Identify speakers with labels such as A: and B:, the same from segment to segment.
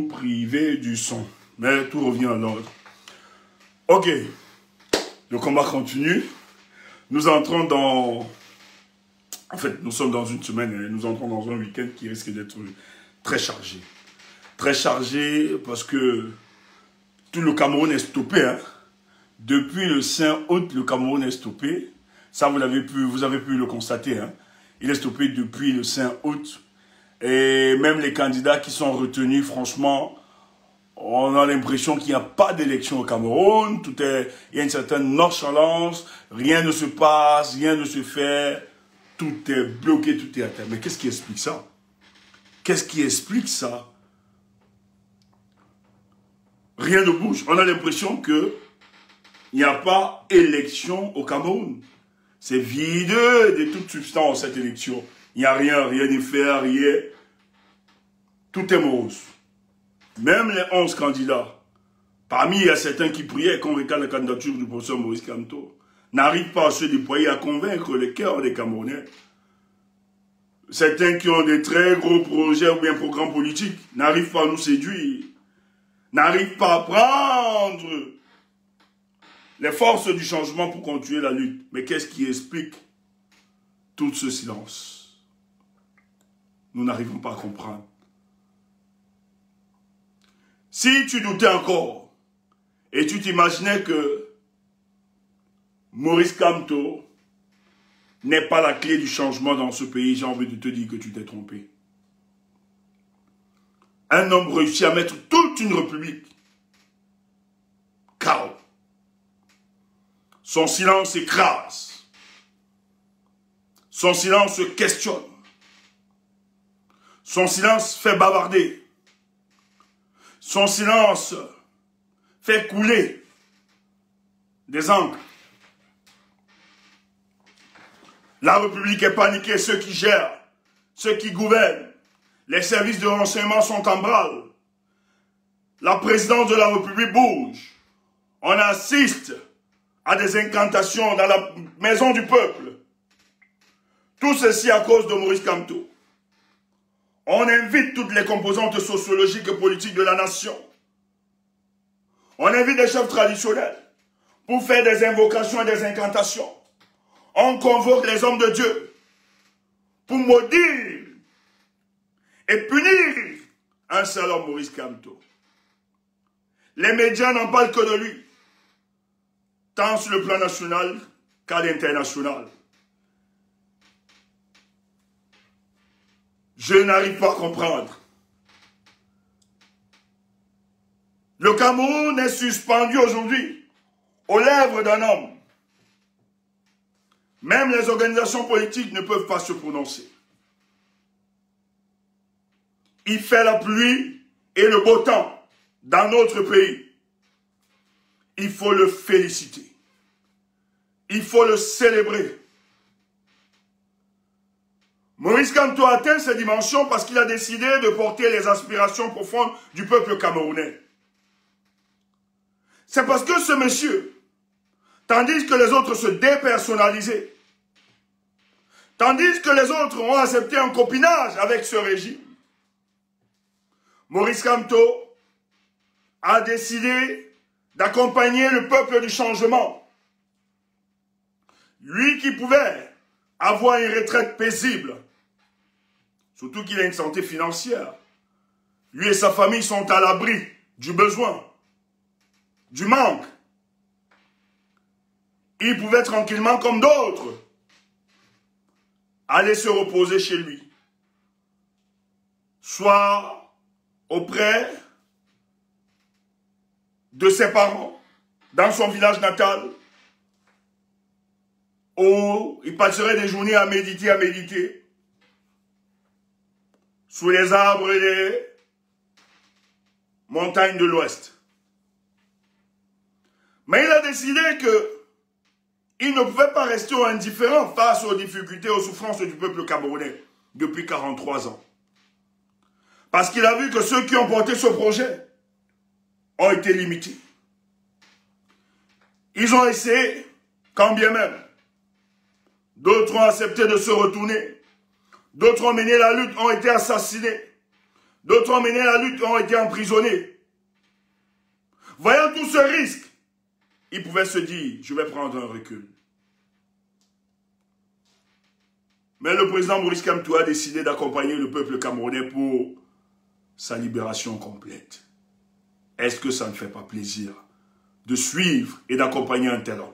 A: privé du son. Mais tout revient à l'ordre. Ok. Le combat continue. Nous entrons dans... En fait, nous sommes dans une semaine et nous entrons dans un week-end qui risque d'être très chargé. Très chargé parce que tout le Cameroun est stoppé. Hein. Depuis le 5 août, le Cameroun est stoppé. Ça, vous avez pu le constater. Hein. Il est stoppé depuis le 5 août. Et même les candidats qui sont retenus, franchement, on a l'impression qu'il n'y a pas d'élection au Cameroun. Il y a une certaine nonchalance. Rien ne se passe, rien ne se fait. Tout est bloqué, tout est à terre. Mais qu'est-ce qui explique ça? Qu'est-ce qui explique ça? Rien ne bouge. On a l'impression qu'il n'y a pas élection au Cameroun. C'est vide de toute substance, cette élection. Il n'y a rien, rien n'est fait, rien. Tout est morose. Même les 11 candidats, parmi il y a certains qui priaient qu'on recale la candidature du professeur Maurice Kamto, n'arrivent pas à se déployer, à convaincre le cœur des Camerounais. Certains qui ont des très gros projets ou bien programmes politiques n'arrivent pas à nous séduire, n'arrivent pas à prendre les forces du changement pour continuer la lutte. Mais qu'est-ce qui explique tout ce silence? Nous n'arrivons pas à comprendre. Si tu doutais encore et tu t'imaginais que Maurice Kamto n'est pas la clé du changement dans ce pays, j'ai envie de te dire que tu t'es trompé. Un homme réussit à mettre toute une république KO. Son silence écrase. Son silence questionne. Son silence fait bavarder. Son silence fait couler des encres. La République est paniquée, ceux qui gèrent, ceux qui gouvernent, les services de renseignement sont en branle. La présidence de la République bouge. On assiste à des incantations dans la maison du peuple. Tout ceci à cause de Maurice Kamto. On invite toutes les composantes sociologiques et politiques de la nation. On invite des chefs traditionnels pour faire des invocations et des incantations. On convoque les hommes de Dieu pour maudire et punir un seul homme, Maurice Kamto. Les médias n'en parlent que de lui, tant sur le plan national qu'à l'international. Je n'arrive pas à comprendre. Le Cameroun est suspendu aujourd'hui aux lèvres d'un homme. Même les organisations politiques ne peuvent pas se prononcer. Il fait la pluie et le beau temps dans notre pays. Il faut le féliciter. Il faut le célébrer. Maurice Kamto a atteint ces dimensions parce qu'il a décidé de porter les aspirations profondes du peuple camerounais. C'est parce que ce monsieur, tandis que les autres se dépersonnalisaient, tandis que les autres ont accepté un copinage avec ce régime, Maurice Kamto a décidé d'accompagner le peuple du changement. Lui qui pouvait avoir une retraite paisible, surtout qu'il a une santé financière. Lui et sa famille sont à l'abri du besoin, du manque. Il pouvait tranquillement, comme d'autres, aller se reposer chez lui, soit auprès de ses parents, dans son village natal, où il passerait des journées à méditer, sous les arbres et les montagnes de l'Ouest. Mais il a décidé qu'il ne pouvait pas rester indifférent face aux difficultés, aux souffrances du peuple camerounais depuis 43 ans. Parce qu'il a vu que ceux qui ont porté ce projet ont été limités. Ils ont essayé, quand bien même. D'autres ont accepté de se retourner. D'autres ont mené la lutte, ont été assassinés. D'autres ont mené la lutte et ont été emprisonnés. Voyant tout ce risque, ils pouvaient se dire, je vais prendre un recul. Mais le président Maurice Kamto a décidé d'accompagner le peuple camerounais pour sa libération complète. Est-ce que ça ne fait pas plaisir de suivre et d'accompagner un tel homme?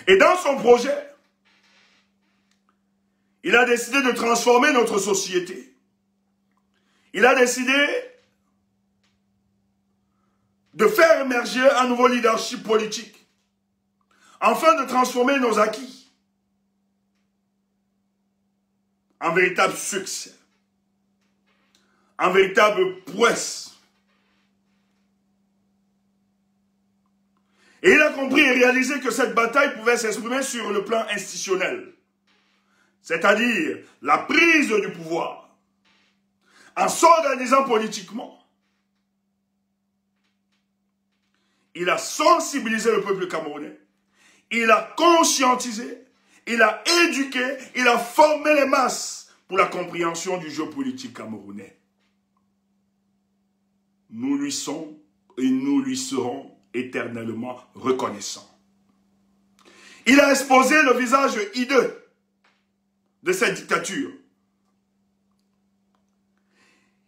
A: Et dans son projet, il a décidé de transformer notre société. Il a décidé de faire émerger un nouveau leadership politique, afin de transformer nos acquis en véritable succès, en véritable prouesse. Et il a compris et réalisé que cette bataille pouvait s'exprimer sur le plan institutionnel, c'est-à-dire la prise du pouvoir, en s'organisant politiquement. Il a sensibilisé le peuple camerounais, il a conscientisé, il a éduqué, il a formé les masses pour la compréhension du jeu politique camerounais. Nous lui sommes et nous lui serons éternellement reconnaissants. Il a exposé le visage hideux de cette dictature.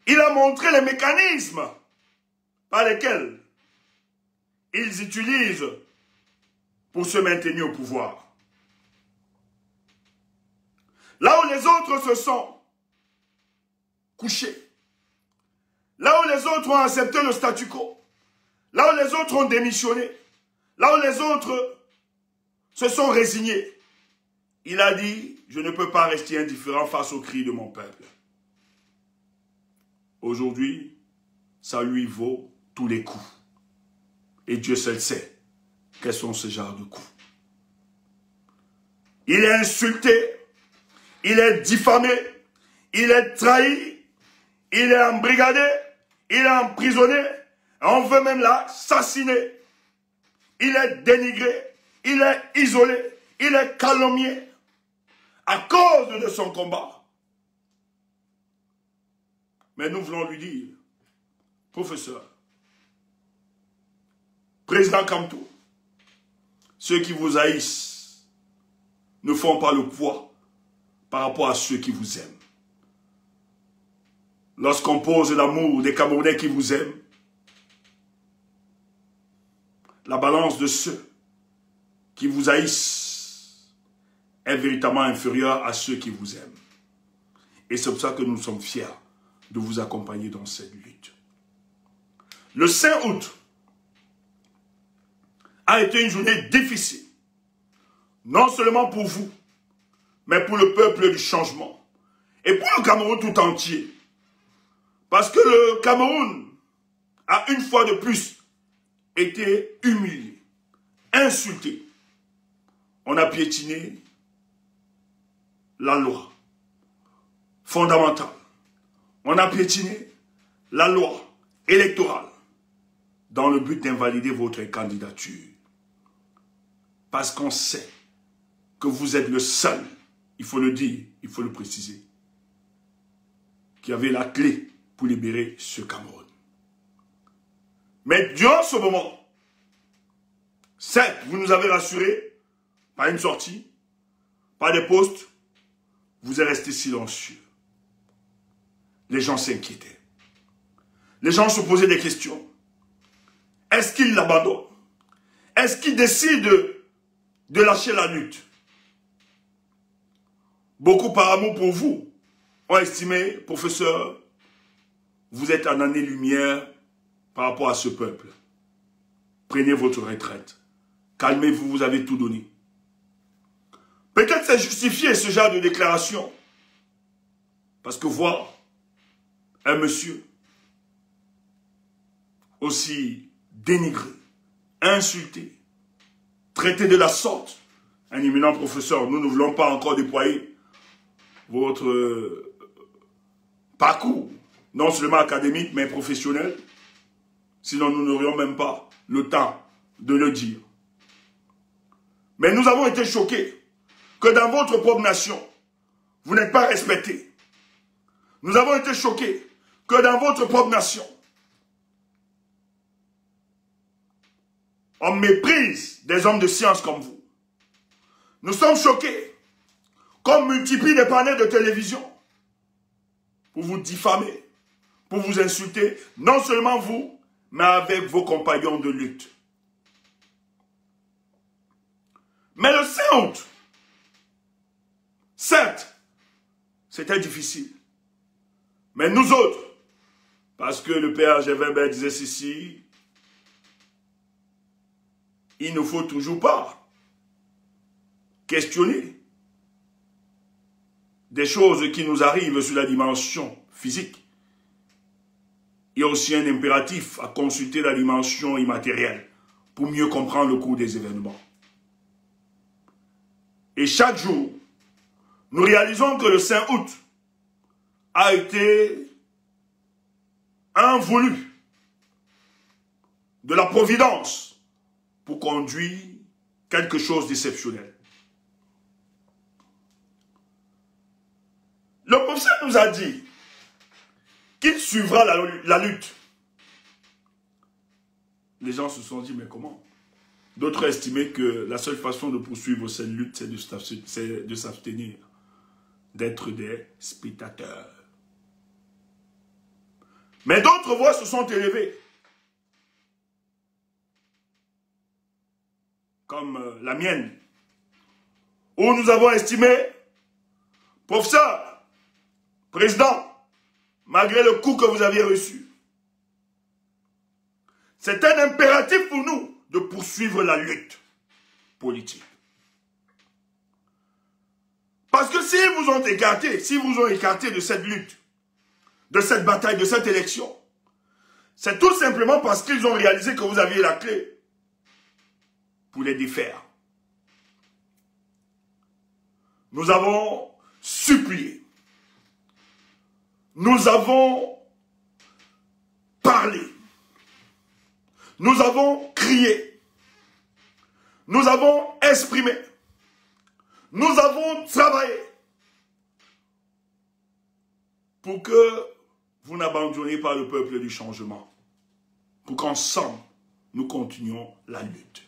A: Il a montré les mécanismes par lesquels ils utilisent pour se maintenir au pouvoir. Là où les autres se sont couchés, là où les autres ont accepté le statu quo, là où les autres ont démissionné, là où les autres se sont résignés, il a dit, je ne peux pas rester indifférent face aux cris de mon peuple. Aujourd'hui, ça lui vaut tous les coups. Et Dieu seul sait quels sont ces genres de coups. Il est insulté, il est diffamé, il est trahi, il est embrigadé, il est emprisonné, on veut même l'assassiner. Il est dénigré, il est isolé, il est calomnié à cause de son combat. Mais nous voulons lui dire, professeur, président Kamto, ceux qui vous haïssent ne font pas le poids par rapport à ceux qui vous aiment. Lorsqu'on pose l'amour des Camerounais qui vous aiment, la balance de ceux qui vous haïssent est véritablement inférieure à ceux qui vous aiment. Et c'est pour ça que nous sommes fiers de vous accompagner dans cette lutte. Le 5 août a été une journée difficile, non seulement pour vous, mais pour le peuple du changement et pour le Cameroun tout entier. Parce que le Cameroun a une fois de plus été humilié, insulté. On a piétiné la loi fondamentale. On a piétiné la loi électorale dans le but d'invalider votre candidature. Parce qu'on sait que vous êtes le seul, il faut le dire, il faut le préciser, qui avait la clé pour libérer ce Cameroun. Mais durant ce moment, certes, vous nous avez rassurés par une sortie, par des postes, vous êtes restés silencieux. Les gens s'inquiétaient. Les gens se posaient des questions. Est-ce qu'ils l'abandonnent? Est-ce qu'ils décident de lâcher la lutte? Beaucoup par amour pour vous ont estimé, professeur, vous êtes en année-lumière par rapport à ce peuple. Prenez votre retraite. Calmez-vous, vous avez tout donné. Peut-être c'est justifié ce genre de déclaration. Parce que voir un monsieur aussi dénigré, insulté, traité de la sorte, un éminent professeur, nous ne voulons pas encore déployer votre parcours, non seulement académique, mais professionnel. Sinon, nous n'aurions même pas le temps de le dire. Mais nous avons été choqués que dans votre propre nation, vous n'êtes pas respectés. Nous avons été choqués que dans votre propre nation, on méprise des hommes de science comme vous. Nous sommes choqués qu'on multiplie des panels de télévision pour vous diffamer, pour vous insulter, non seulement vous, mais avec vos compagnons de lutte. Mais le 5 août, certes, c'était difficile. Mais nous autres, parce que le père G20 disait ceci, il ne faut toujours pas questionner des choses qui nous arrivent sur la dimension physique. Il y a aussi un impératif à consulter la dimension immatérielle pour mieux comprendre le cours des événements. Et chaque jour, nous réalisons que le 5 août a été un voulu de la providence pour conduire quelque chose d'exceptionnel. Le professeur nous a dit qu'il suivra la lutte. Les gens se sont dit, mais comment? D'autres estimaient que la seule façon de poursuivre cette lutte, c'est de s'abstenir, d'être des spectateurs. Mais d'autres voix se sont élevées. Comme la mienne, où nous avons estimé, professeur, président, malgré le coup que vous aviez reçu, c'est un impératif pour nous de poursuivre la lutte politique. Parce que s'ils vous ont écarté de cette lutte, de cette bataille, de cette élection, c'est tout simplement parce qu'ils ont réalisé que vous aviez la clé pour les défaire. Nous avons supplié. Nous avons parlé. Nous avons crié. Nous avons exprimé. Nous avons travaillé pour que vous n'abandonniez pas le peuple du changement. Pour qu'ensemble, nous continuions la lutte.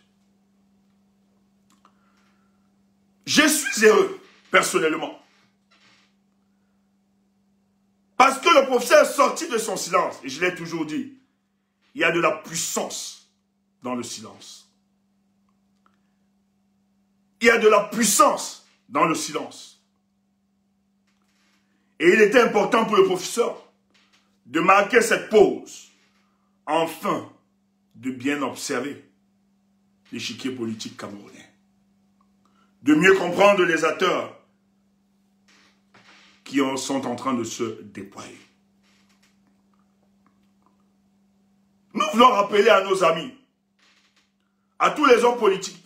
A: Je suis heureux, personnellement. Parce que le professeur est sorti de son silence. Et je l'ai toujours dit. Il y a de la puissance dans le silence. Il y a de la puissance dans le silence. Et il était important pour le professeur de marquer cette pause, afin de bien observer l'échiquier politique camerounais, de mieux comprendre les acteurs qui sont en train de se déployer. Nous voulons rappeler à nos amis, à tous les hommes politiques,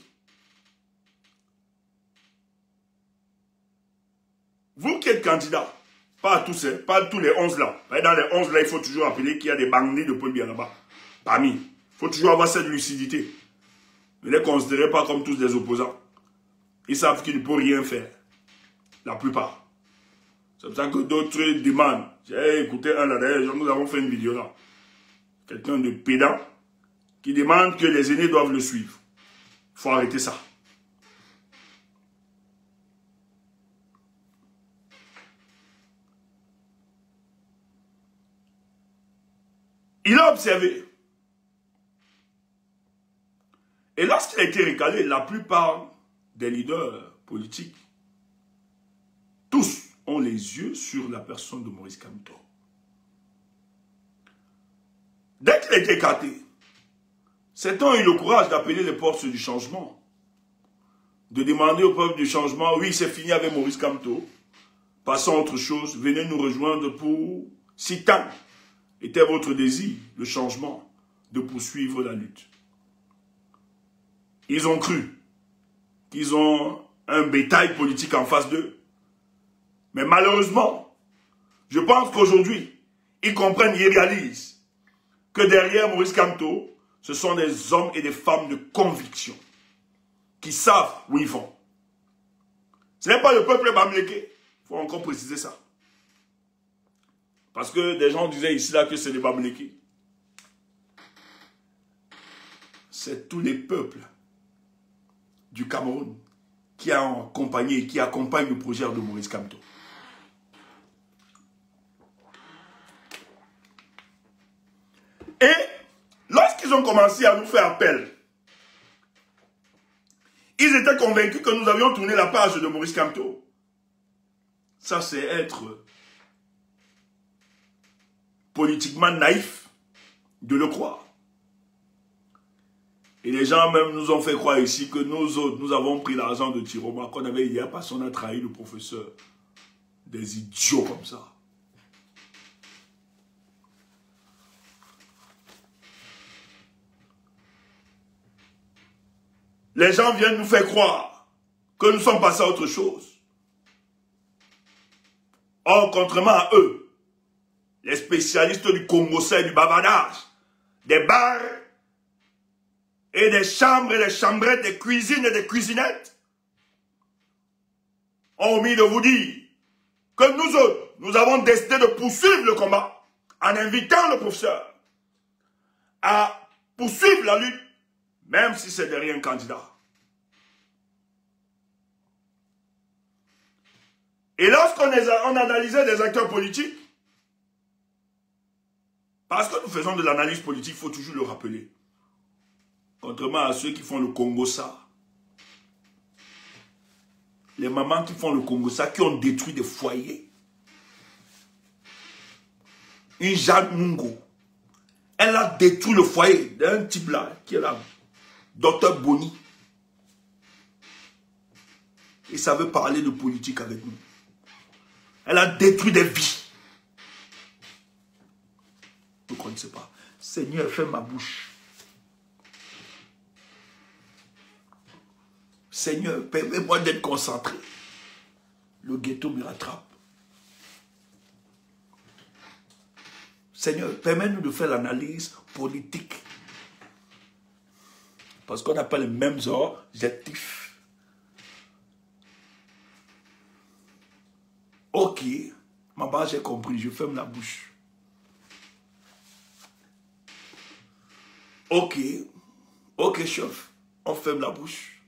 A: vous qui êtes candidats, pas tous les 11 là. Dans les 11 là, il faut toujours rappeler qu'il y a des bandits de Paul Biya là-bas. Parmi. Il faut toujours avoir cette lucidité. Ne les considérez pas comme tous des opposants. Ils savent qu'ils ne peuvent rien faire. La plupart. C'est pour ça que d'autres demandent. J'ai écouté un là d'ailleurs, nous avons fait une vidéo là. Quelqu'un de pédant qui demande que les aînés doivent le suivre. Il faut arrêter ça. Il a observé. Et lorsqu'il a été recalé, la plupart des leaders politiques, tous ont les yeux sur la personne de Maurice Kamto. Dès qu'il a été écarté, certains ont eu le courage d'appeler les forces du changement, de demander au peuple du changement, oui, c'est fini avec Maurice Kamto, passons à autre chose, venez nous rejoindre pour, si tant était votre désir, le changement, de poursuivre la lutte. Ils ont cru qu'ils ont un bétail politique en face d'eux. Mais malheureusement, je pense qu'aujourd'hui, ils comprennent, ils réalisent que derrière Maurice Kamto, ce sont des hommes et des femmes de conviction qui savent où ils vont. Ce n'est pas le peuple bamléké. Il faut encore préciser ça. Parce que des gens disaient ici là que c'est des Bamileke. C'est tous les peuples du Cameroun qui ont accompagné, qui accompagnent le projet de Maurice Kamto. Et lorsqu'ils ont commencé à nous faire appel, ils étaient convaincus que nous avions tourné la page de Maurice Kamto. Ça, c'est être politiquement naïf de le croire. Et les gens même nous ont fait croire ici que nous autres, nous avons pris l'argent de Tiroma qu'on avait hier parce qu'on a trahi le professeur. Des idiots comme ça. Les gens viennent nous faire croire que nous sommes passés à autre chose. Or, contrairement à eux, les spécialistes du Congo-Sait et du bavardage, des bars et des chambres et des chambrettes, des cuisines et des cuisinettes, ont omis de vous dire que nous autres, nous avons décidé de poursuivre le combat en invitant le professeur à poursuivre la lutte, même si c'est derrière un candidat. Et lorsqu'on analysait des acteurs politiques, parce que nous faisons de l'analyse politique, il faut toujours le rappeler. Contrairement à ceux qui font le Congo-Ça. Les mamans qui font le Congo-Ça, qui ont détruit des foyers. Une Jeanne Mungo, elle a détruit le foyer d'un type là, qui est là, Docteur Boni. Et ça veut parler de politique avec nous. Elle a détruit des vies. Vous ne connaissez pas. Seigneur, fais ma bouche. Seigneur, permets-moi d'être concentré. Le ghetto me rattrape. Seigneur, permets-nous de faire l'analyse politique. Parce qu'on n'a pas les mêmes objectifs. Ok, maman, j'ai compris, je ferme la bouche. Ok, ok, chef, on ferme la bouche.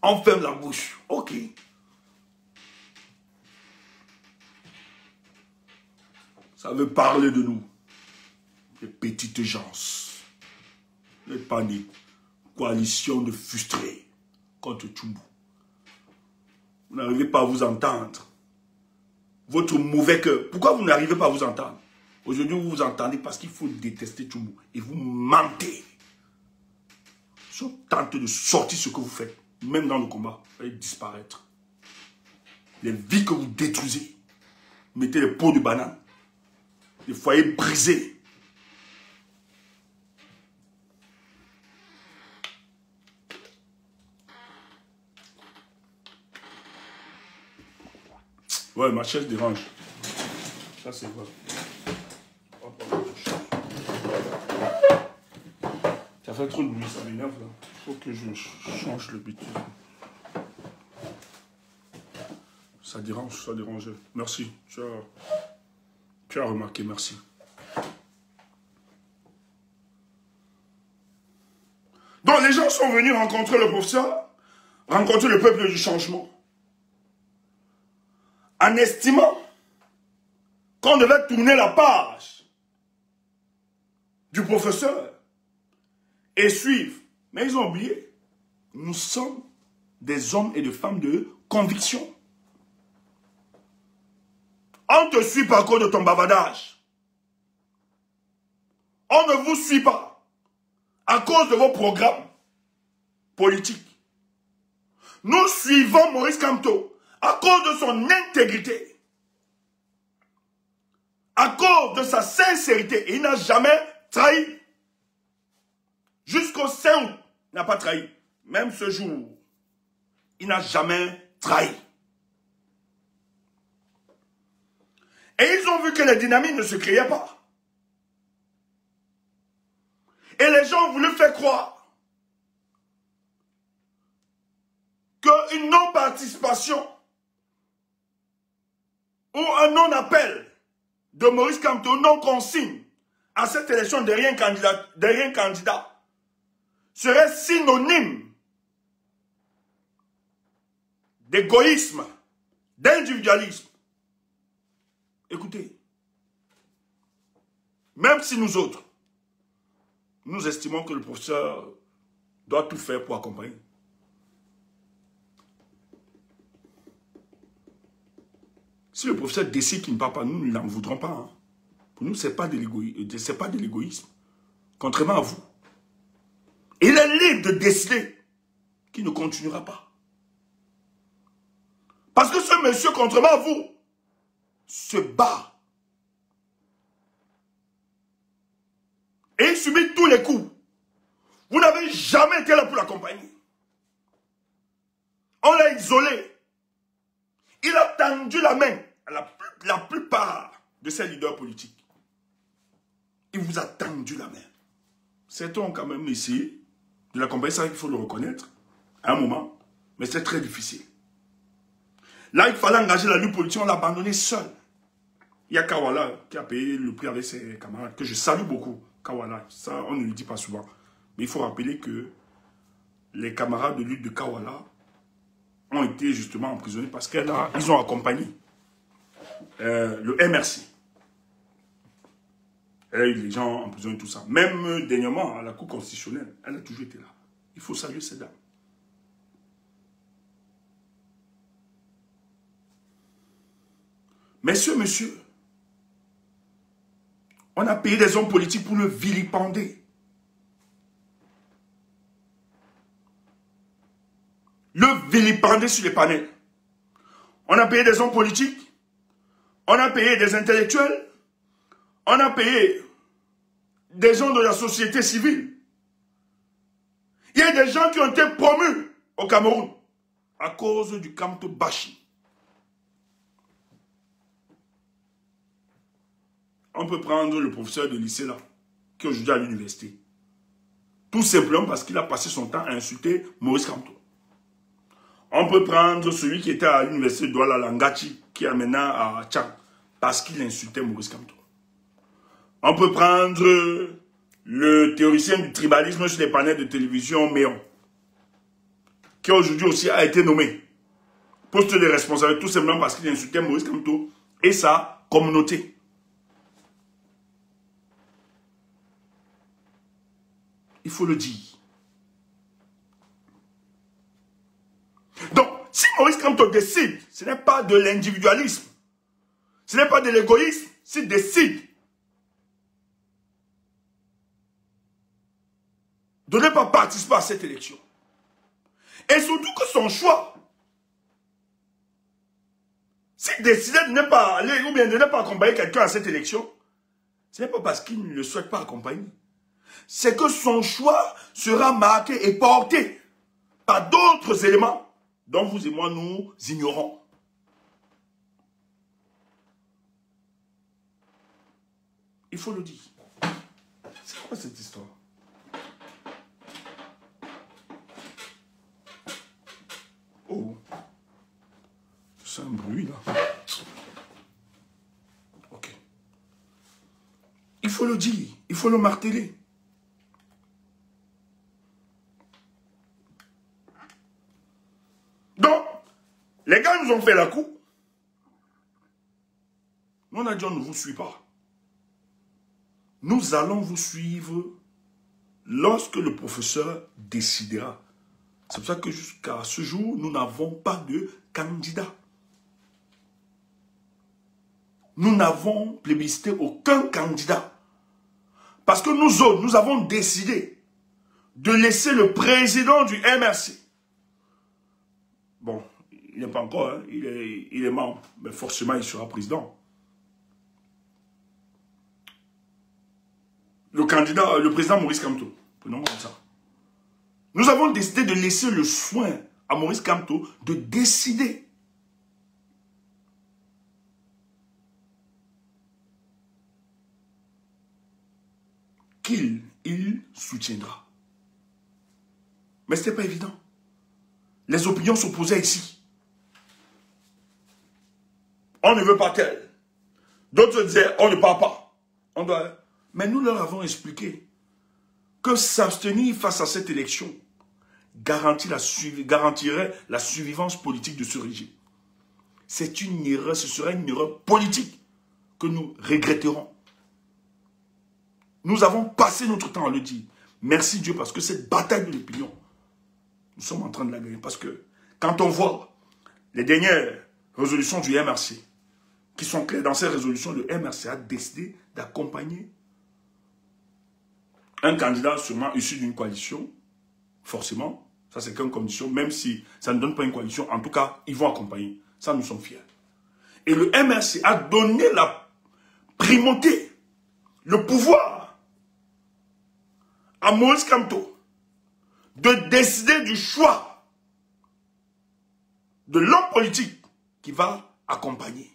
A: On ferme la bouche, ok. Ça veut parler de nous, les petites gens. Vous n'êtes pas des coalitions de frustrés contre Tchumbu. Vous n'arrivez pas à vous entendre. Votre mauvais cœur. Pourquoi vous n'arrivez pas à vous entendre? Aujourd'hui, vous vous entendez parce qu'il faut détester Tchumbu. Et vous mentez. Si on tente de sortir ce que vous faites, même dans le combat, vous allez disparaître. Les vies que vous détruisez, vous mettez les pots de banane, les foyers brisés. Ouais, ma chaise dérange. Ça, c'est vrai. Ça fait trop de bruit, ça m'énerve là. Il faut que je change le bitume. Ça dérange, ça dérangeait. Merci. Tu as remarqué, merci. Donc, les gens sont venus rencontrer le professeur, rencontrer le peuple du changement, en estimant qu'on devait tourner la page du professeur et suivre. Mais ils ont oublié, nous sommes des hommes et des femmes de conviction. On ne te suit pas à cause de ton bavardage. On ne vous suit pas à cause de vos programmes politiques. Nous suivons Maurice Kamto à cause de son intégrité, à cause de sa sincérité. Et il n'a jamais trahi. Jusqu'au 5 août, il n'a pas trahi. Même ce jour, il n'a jamais trahi. Et ils ont vu que les dynamiques ne se créaient pas. Et les gens ont voulu faire croire qu'une non-participation ou un non-appel de Maurice Kamto, non-consigne à cette élection derrière un candidat serait synonyme d'égoïsme, d'individualisme. Écoutez, même si nous autres, nous estimons que le professeur doit tout faire pour accompagner. Si le professeur décide qu'il ne part pas, nous ne l'en voudrons pas. Hein. Pour nous, ce n'est pas de l'égoïsme. Contrairement à vous. Il est libre de décider qu'il ne continuera pas. Parce que ce monsieur, contrairement à vous, se bat. Et il subit tous les coups. Vous n'avez jamais été là pour l'accompagner. On l'a isolé. Il a tendu la main à la plupart de ses leaders politiques. Il vous a tendu la main. Certains ont quand même essayé de l'accompagner, ça il faut le reconnaître, à un moment, mais c'est très difficile. Là, il fallait engager la lutte politique, on l'a abandonné seul. Il y a Kawala qui a payé le prix avec ses camarades, que je salue beaucoup. Kawala, ça on ne le dit pas souvent. Mais il faut rappeler que les camarades de lutte de Kawala ont été justement emprisonnés parce qu'ils ont accompagné le MRC. Et les gens emprisonnés, tout ça. Même dernièrement, à la Cour constitutionnelle, elle a toujours été là. Il faut saluer ces dames. Messieurs, on a payé des hommes politiques pour le vilipender. Le vilipender sur les panels. On a payé des hommes politiques, on a payé des intellectuels, on a payé des gens de la société civile. Il y a des gens qui ont été promus au Cameroun à cause du Kamto Bashi. On peut prendre le professeur de lycée là, qui est aujourd'hui à l'université. Tout simplement parce qu'il a passé son temps à insulter Maurice Kamto. On peut prendre celui qui était à l'université de Douala Langachi, qui est maintenant à Tchang, parce qu'il insultait Maurice Kamto. On peut prendre le théoricien du tribalisme sur les panels de télévision, Méon, qui aujourd'hui aussi a été nommé poste de responsable, tout simplement parce qu'il insultait Maurice Kamto et sa communauté. Il faut le dire. Donc, si Maurice Kamto décide, ce n'est pas de l'individualisme, ce n'est pas de l'égoïsme, s'il décide de ne pas participer à cette élection. Et surtout que son choix, s'il décidait de ne pas aller ou bien de ne pas accompagner quelqu'un à cette élection, ce n'est pas parce qu'il ne le souhaite pas accompagner. C'est que son choix sera marqué et porté par d'autres éléments dont vous et moi nous ignorons. Il faut le dire. C'est quoi cette histoire? Oh, c'est un bruit là. Ok. Il faut le dire, il faut le marteler. Donc, les gars nous ont fait la coup. Nous on a dit on ne vous suit pas. Nous allons vous suivre lorsque le professeur décidera. C'est pour ça que jusqu'à ce jour, nous n'avons pas de candidat. Nous n'avons plébiscité aucun candidat. Parce que nous autres, nous avons décidé de laisser le président du MRC. Bon, il n'est pas encore, hein, il est membre, mais forcément il sera président. Le candidat, le président Maurice Kamto, prenons comme ça. Nous avons décidé de laisser le soin à Maurice Kamto de décider. Qu'il il soutiendra. Mais ce n'était pas évident. Les opinions s'opposaient ici. On ne veut pas tel. D'autres disaient, on ne parle pas. On doit... Mais nous leur avons expliqué que s'abstenir face à cette élection garantirait la survivance politique de ce régime. C'est une erreur, ce serait une erreur politique que nous regretterons. Nous avons passé notre temps à le dire. Merci Dieu parce que cette bataille de l'opinion, nous sommes en train de la gagner. Parce que quand on voit les dernières résolutions du MRC, qui sont claires dans ces résolutions, le MRC a décidé d'accompagner un candidat sûrement issu d'une coalition, forcément, ça c'est qu'une condition, même si ça ne donne pas une coalition, en tout cas, ils vont accompagner. Ça, nous sommes fiers. Et le MRC a donné la primauté, le pouvoir à Maurice Kamto de décider du choix de l'homme politique qui va accompagner.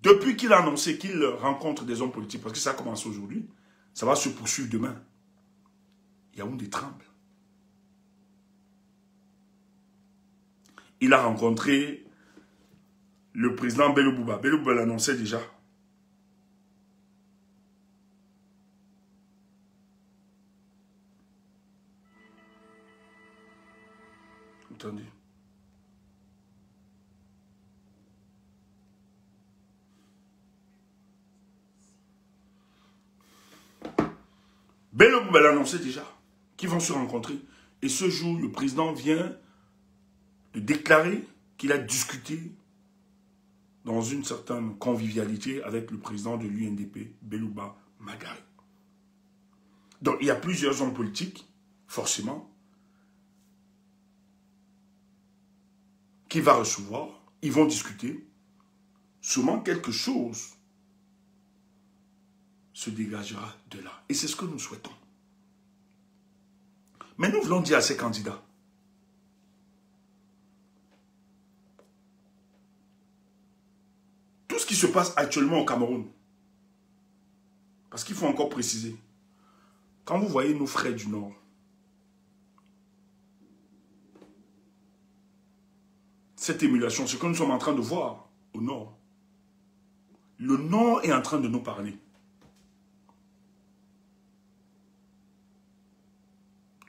A: Depuis qu'il a annoncé qu'il rencontre des hommes politiques, parce que ça a commencé aujourd'hui, ça va se poursuivre demain. Yaoundé tremble. Il a rencontré le président Bello Bouba. Bello Bouba l'annonçait déjà. Attendez. Bello Bouba l'annonçait déjà qu'ils vont se rencontrer. Et ce jour, le président vient de déclarer qu'il a discuté dans une certaine convivialité avec le président de l'UNDP, Belouba Magari. Donc, il y a plusieurs hommes politiques, forcément, qu'il va recevoir. Ils vont discuter. Sûrement quelque chose se dégagera de là. Et c'est ce que nous souhaitons. Mais nous voulons dire à ces candidats, tout ce qui se passe actuellement au Cameroun, parce qu'il faut encore préciser, quand vous voyez nos frères du Nord, cette émulation, ce que nous sommes en train de voir au Nord, le Nord est en train de nous parler.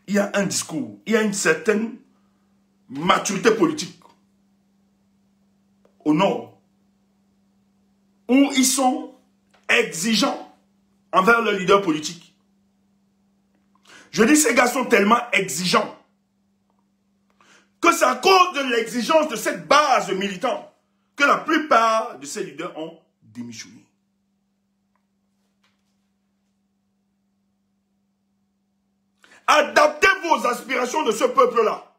A: Il y a un discours, il y a une certaine maturité politique au Nord, où ils sont exigeants envers leurs leaders politiques. Je dis ces gars sont tellement exigeants que c'est à cause de l'exigence de cette base militante que la plupart de ces leaders ont démissionné. Adaptez vos aspirations de ce peuple-là.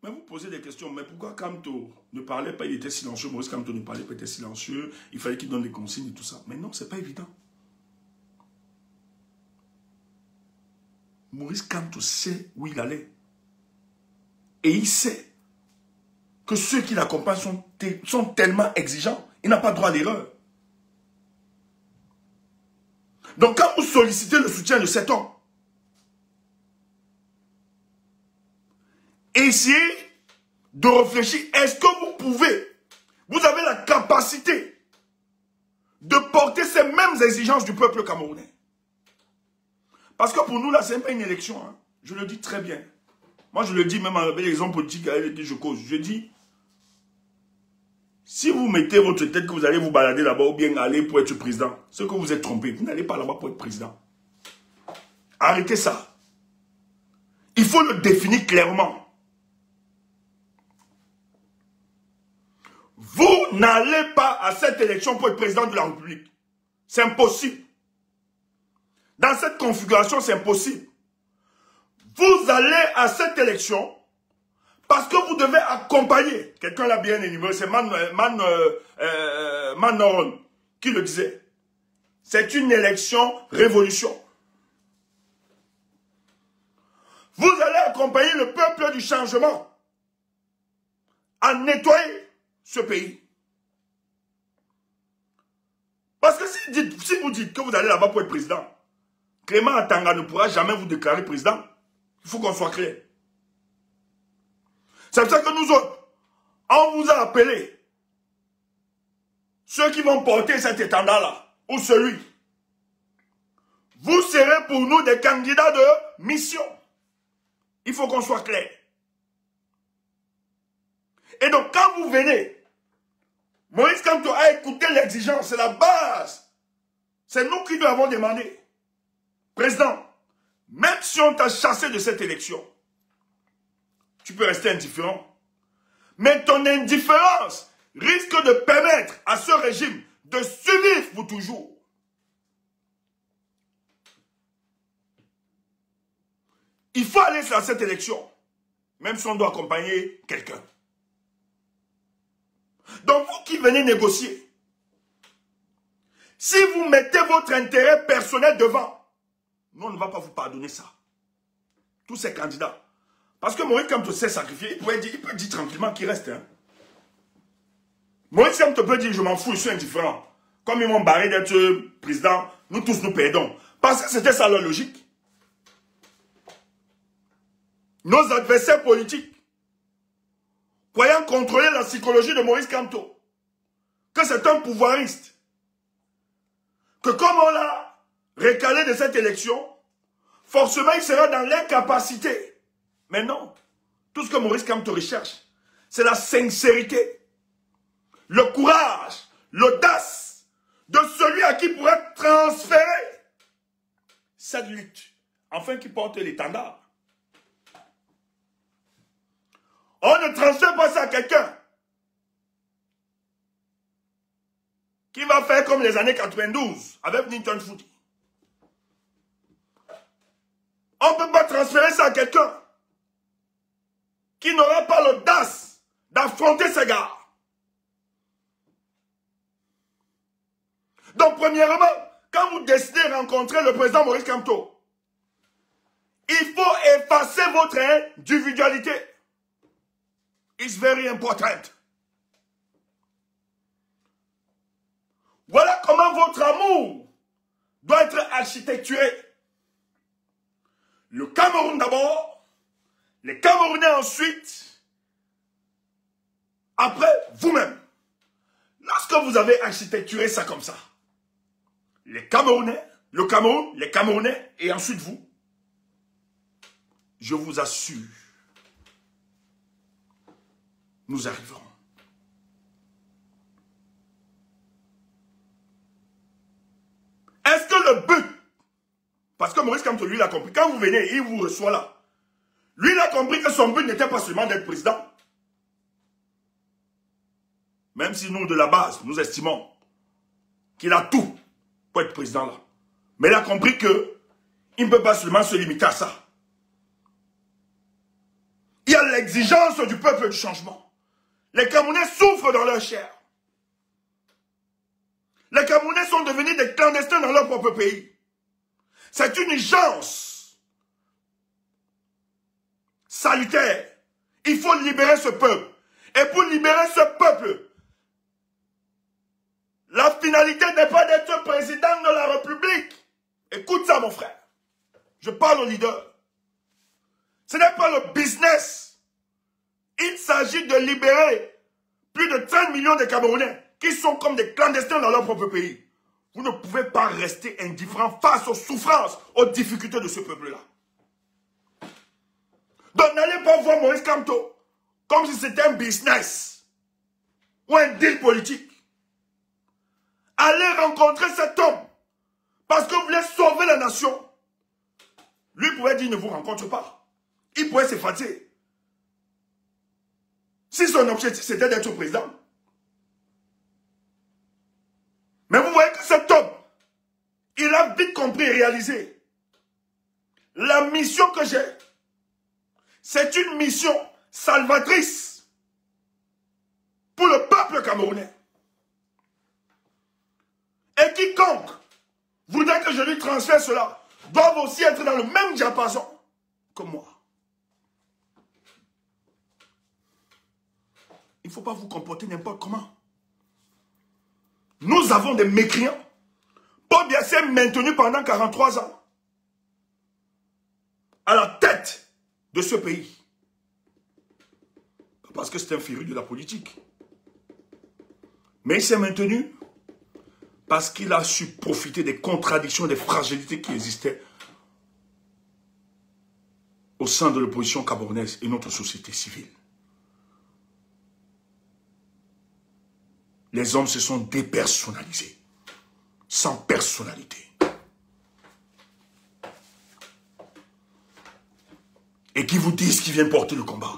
A: Mais vous posez des questions, mais pourquoi Kamto ne parlait pas, il était silencieux, Maurice Kamto ne parlait pas, il était silencieux, il fallait qu'il donne des consignes et tout ça. Mais non, c'est pas évident. Maurice Kamto sait où il allait. Et il sait que ceux qui l'accompagnent sont tellement exigeants, il n'a pas droit à l'erreur. Donc quand vous sollicitez le soutien de cet homme, essayez de réfléchir, est-ce que vous pouvez, vous avez la capacité de porter ces mêmes exigences du peuple camerounais. Parce que pour nous, là, ce n'est pas une élection. Hein. Je le dis très bien. Moi, je le dis même avec les hommes politiques avec lesquels je cause. Je dis, si vous mettez votre tête que vous allez vous balader là-bas ou bien aller pour être président, c'est que vous êtes trompé. Vous n'allez pas là-bas pour être président. Arrêtez ça. Il faut le définir clairement. Vous n'allez pas à cette élection pour être président de la République. C'est impossible. Dans cette configuration, c'est impossible. Vous allez à cette élection parce que vous devez accompagner. Quelqu'un l'a bien énuméré, c'est Manoron qui le disait. C'est une élection révolution. Vous allez accompagner le peuple du changement à nettoyer ce pays. Parce que si vous dites que vous allez là-bas pour être président, Clément Atanga ne pourra jamais vous déclarer président. Il faut qu'on soit clair. C'est pour ça que nous autres, on vous a appelé. Ceux qui vont porter cet étendard-là, ou celui, vous serez pour nous des candidats de mission. Il faut qu'on soit clair. Et donc, quand vous venez, Moïse Kamto a écouté l'exigence, c'est la base. C'est nous qui lui avons demandé. Président, même si on t'a chassé de cette élection, tu peux rester indifférent. Mais ton indifférence risque de permettre à ce régime de survivre pour toujours. Il faut aller sur cette élection, même si on doit accompagner quelqu'un. Donc vous qui venez négocier, si vous mettez votre intérêt personnel devant, nous, on ne va pas vous pardonner ça. Tous ces candidats. Parce que Moïse Kamto s'est sacrifié, il peut dire tranquillement qu'il reste. Hein. Moïse Kamto peut dire, je m'en fous, je suis indifférent. Comme ils m'ont barré d'être président, nous tous nous perdons. Parce que c'était ça leur logique. Nos adversaires politiques, croyant contrôler la psychologie de Moïse Kamto, que c'est un pouvoiriste, que comme on l'a recalé de cette élection, forcément il sera dans l'incapacité. Mais non, tout ce que Moïse Kamto recherche, c'est la sincérité, le courage, l'audace de celui à qui pourrait transférer cette lutte, afin qu'il porte l'étendard. On ne transfère pas ça à quelqu'un qui va faire comme les années 92 avec Newton Footy. On ne peut pas transférer ça à quelqu'un qui n'aura pas l'audace d'affronter ces gars. Donc, premièrement, quand vous décidez de rencontrer le président Moïse Kamto, il faut effacer votre individualité. It's very important. Voilà comment votre amour doit être architecturé. Le Cameroun d'abord, les Camerounais ensuite, après vous-même. Lorsque vous avez architecturé ça comme ça, les Camerounais, le Cameroun, les Camerounais et ensuite vous, je vous assure, nous arriverons. Est-ce que le but, parce que Moïse Kamto, lui, il a compris, quand vous venez, il vous reçoit là, lui, il a compris que son but n'était pas seulement d'être président. Même si nous, de la base, nous estimons qu'il a tout pour être président là. Mais il a compris que il ne peut pas seulement se limiter à ça. Il y a l'exigence du peuple du changement. Les Camerounais souffrent dans leur chair. Les Camerounais sont devenus des clandestins dans leur propre pays. C'est une urgence salutaire. Il faut libérer ce peuple. Et pour libérer ce peuple, la finalité n'est pas d'être président de la République. Écoute ça, mon frère. Je parle au leader. Ce n'est pas le business. Il s'agit de libérer plus de 30 millions de Camerounais qui sont comme des clandestins dans leur propre pays. Vous ne pouvez pas rester indifférent face aux souffrances, aux difficultés de ce peuple-là. Donc n'allez pas voir Moïse Kamto comme si c'était un business ou un deal politique. Allez rencontrer cet homme parce que vous voulez sauver la nation. Lui pourrait dire, il ne vous rencontre pas. Il pourrait s'effacer. Si son objectif c'était d'être président. Mais vous voyez que cet homme, il a vite compris et réalisé. La mission que j'ai, c'est une mission salvatrice pour le peuple camerounais. Et quiconque voudrait que je lui transfère cela, doivent aussi être dans le même diapason que moi. ne faut pas vous comporter n'importe comment. Nous avons des mécréants. Paul Biya s'est maintenu pendant 43 ans à la tête de ce pays. Pas parce que c'est un féru de la politique. Mais il s'est maintenu parce qu'il a su profiter des contradictions, des fragilités qui existaient au sein de l'opposition camerounaise et notre société civile. Les hommes se sont dépersonnalisés, sans personnalité. Et qui vous disent qu'ils viennent porter le combat.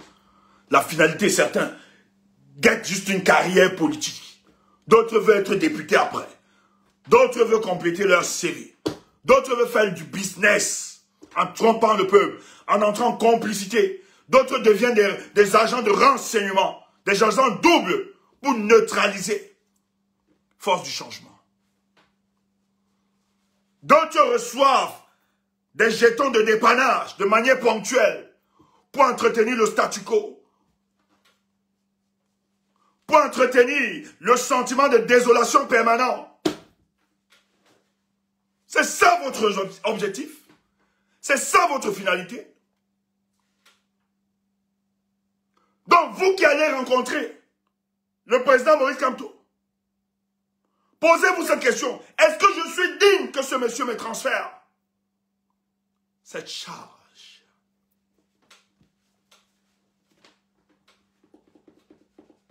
A: La finalité, certains guettent juste une carrière politique. D'autres veulent être députés après. D'autres veulent compléter leur CV. D'autres veulent faire du business en trompant le peuple, en entrant en complicité. D'autres deviennent des agents de renseignement, des agents doubles pour neutraliser force du changement. D'autres reçoivent des jetons de dépannage de manière ponctuelle pour entretenir le statu quo, pour entretenir le sentiment de désolation permanent. C'est ça votre objectif? C'est ça votre finalité? Donc vous qui allez rencontrer le président Maurice Kamto, posez-vous cette question. Est-ce que je suis digne que ce monsieur me transfère cette charge?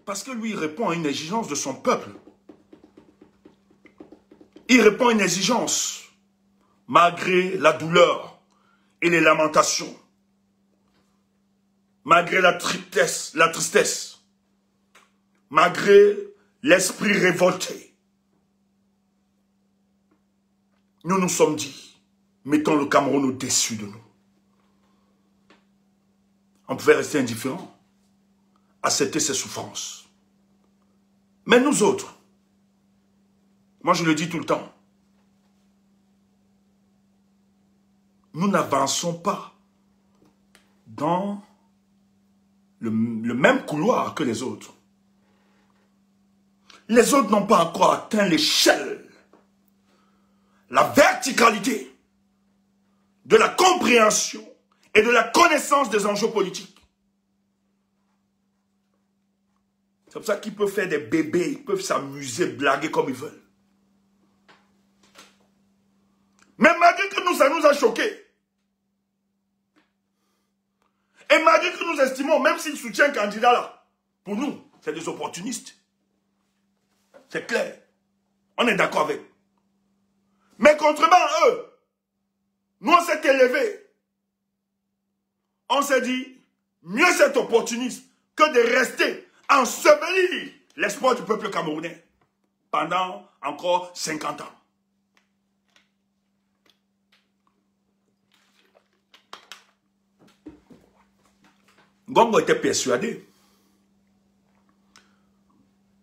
A: Parce que lui, il répond à une exigence de son peuple. Il répond à une exigence, malgré la douleur et les lamentations, malgré la tristesse, malgré l'esprit révolté. Nous nous sommes dit, mettons le Cameroun au-dessus de nous. On pouvait rester indifférent, accepter ses souffrances. Mais nous autres, moi je le dis tout le temps, nous n'avançons pas dans le même couloir que les autres. Les autres n'ont pas encore atteint l'échelle, la verticalité de la compréhension et de la connaissance des enjeux politiques. C'est pour ça qu'ils peuvent faire des bébés, ils peuvent s'amuser, blaguer comme ils veulent. Mais malgré que nous, ça nous a choqués, et malgré que nous estimons, même s'ils soutiennent un candidat là, pour nous, c'est des opportunistes. C'est clair. On est d'accord avec. Mais contrairement à eux, nous on s'est élevés. On s'est dit, mieux cet opportunisme que de rester enseveli l'espoir du peuple camerounais pendant encore 50 ans. Ngongo était persuadé.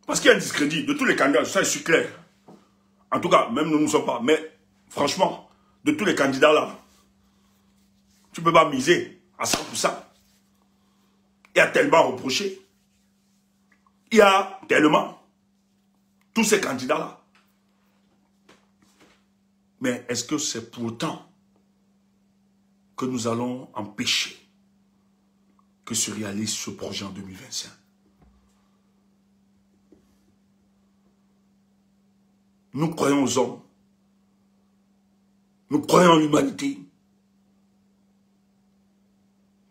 A: Parce qu'il y a un discrédit de tous les candidats, ça je suis clair. En tout cas, même nous ne sommes pas. Mais franchement, de tous les candidats là, tu ne peux pas miser à 100%. Il y a tellement reproché. Il y a tellement. Tous ces candidats là. Mais est-ce que c'est pour autant que nous allons empêcher que se réalise ce projet en 2025? Nous croyons aux hommes. Nous croyons en l'humanité.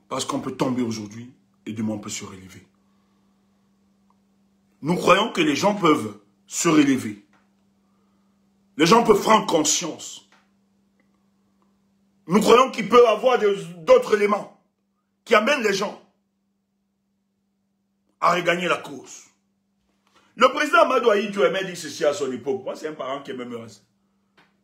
A: Parce qu'on peut tomber aujourd'hui et demain on peut se relever. Nous croyons que les gens peuvent se relever. Les gens peuvent prendre conscience. Nous croyons qu'il peut y avoir d'autres éléments qui amènent les gens à regagner la cause. Le président Amadou Ahidjo aimait dire ceci à son époque. Moi, c'est un parent qui aime ça.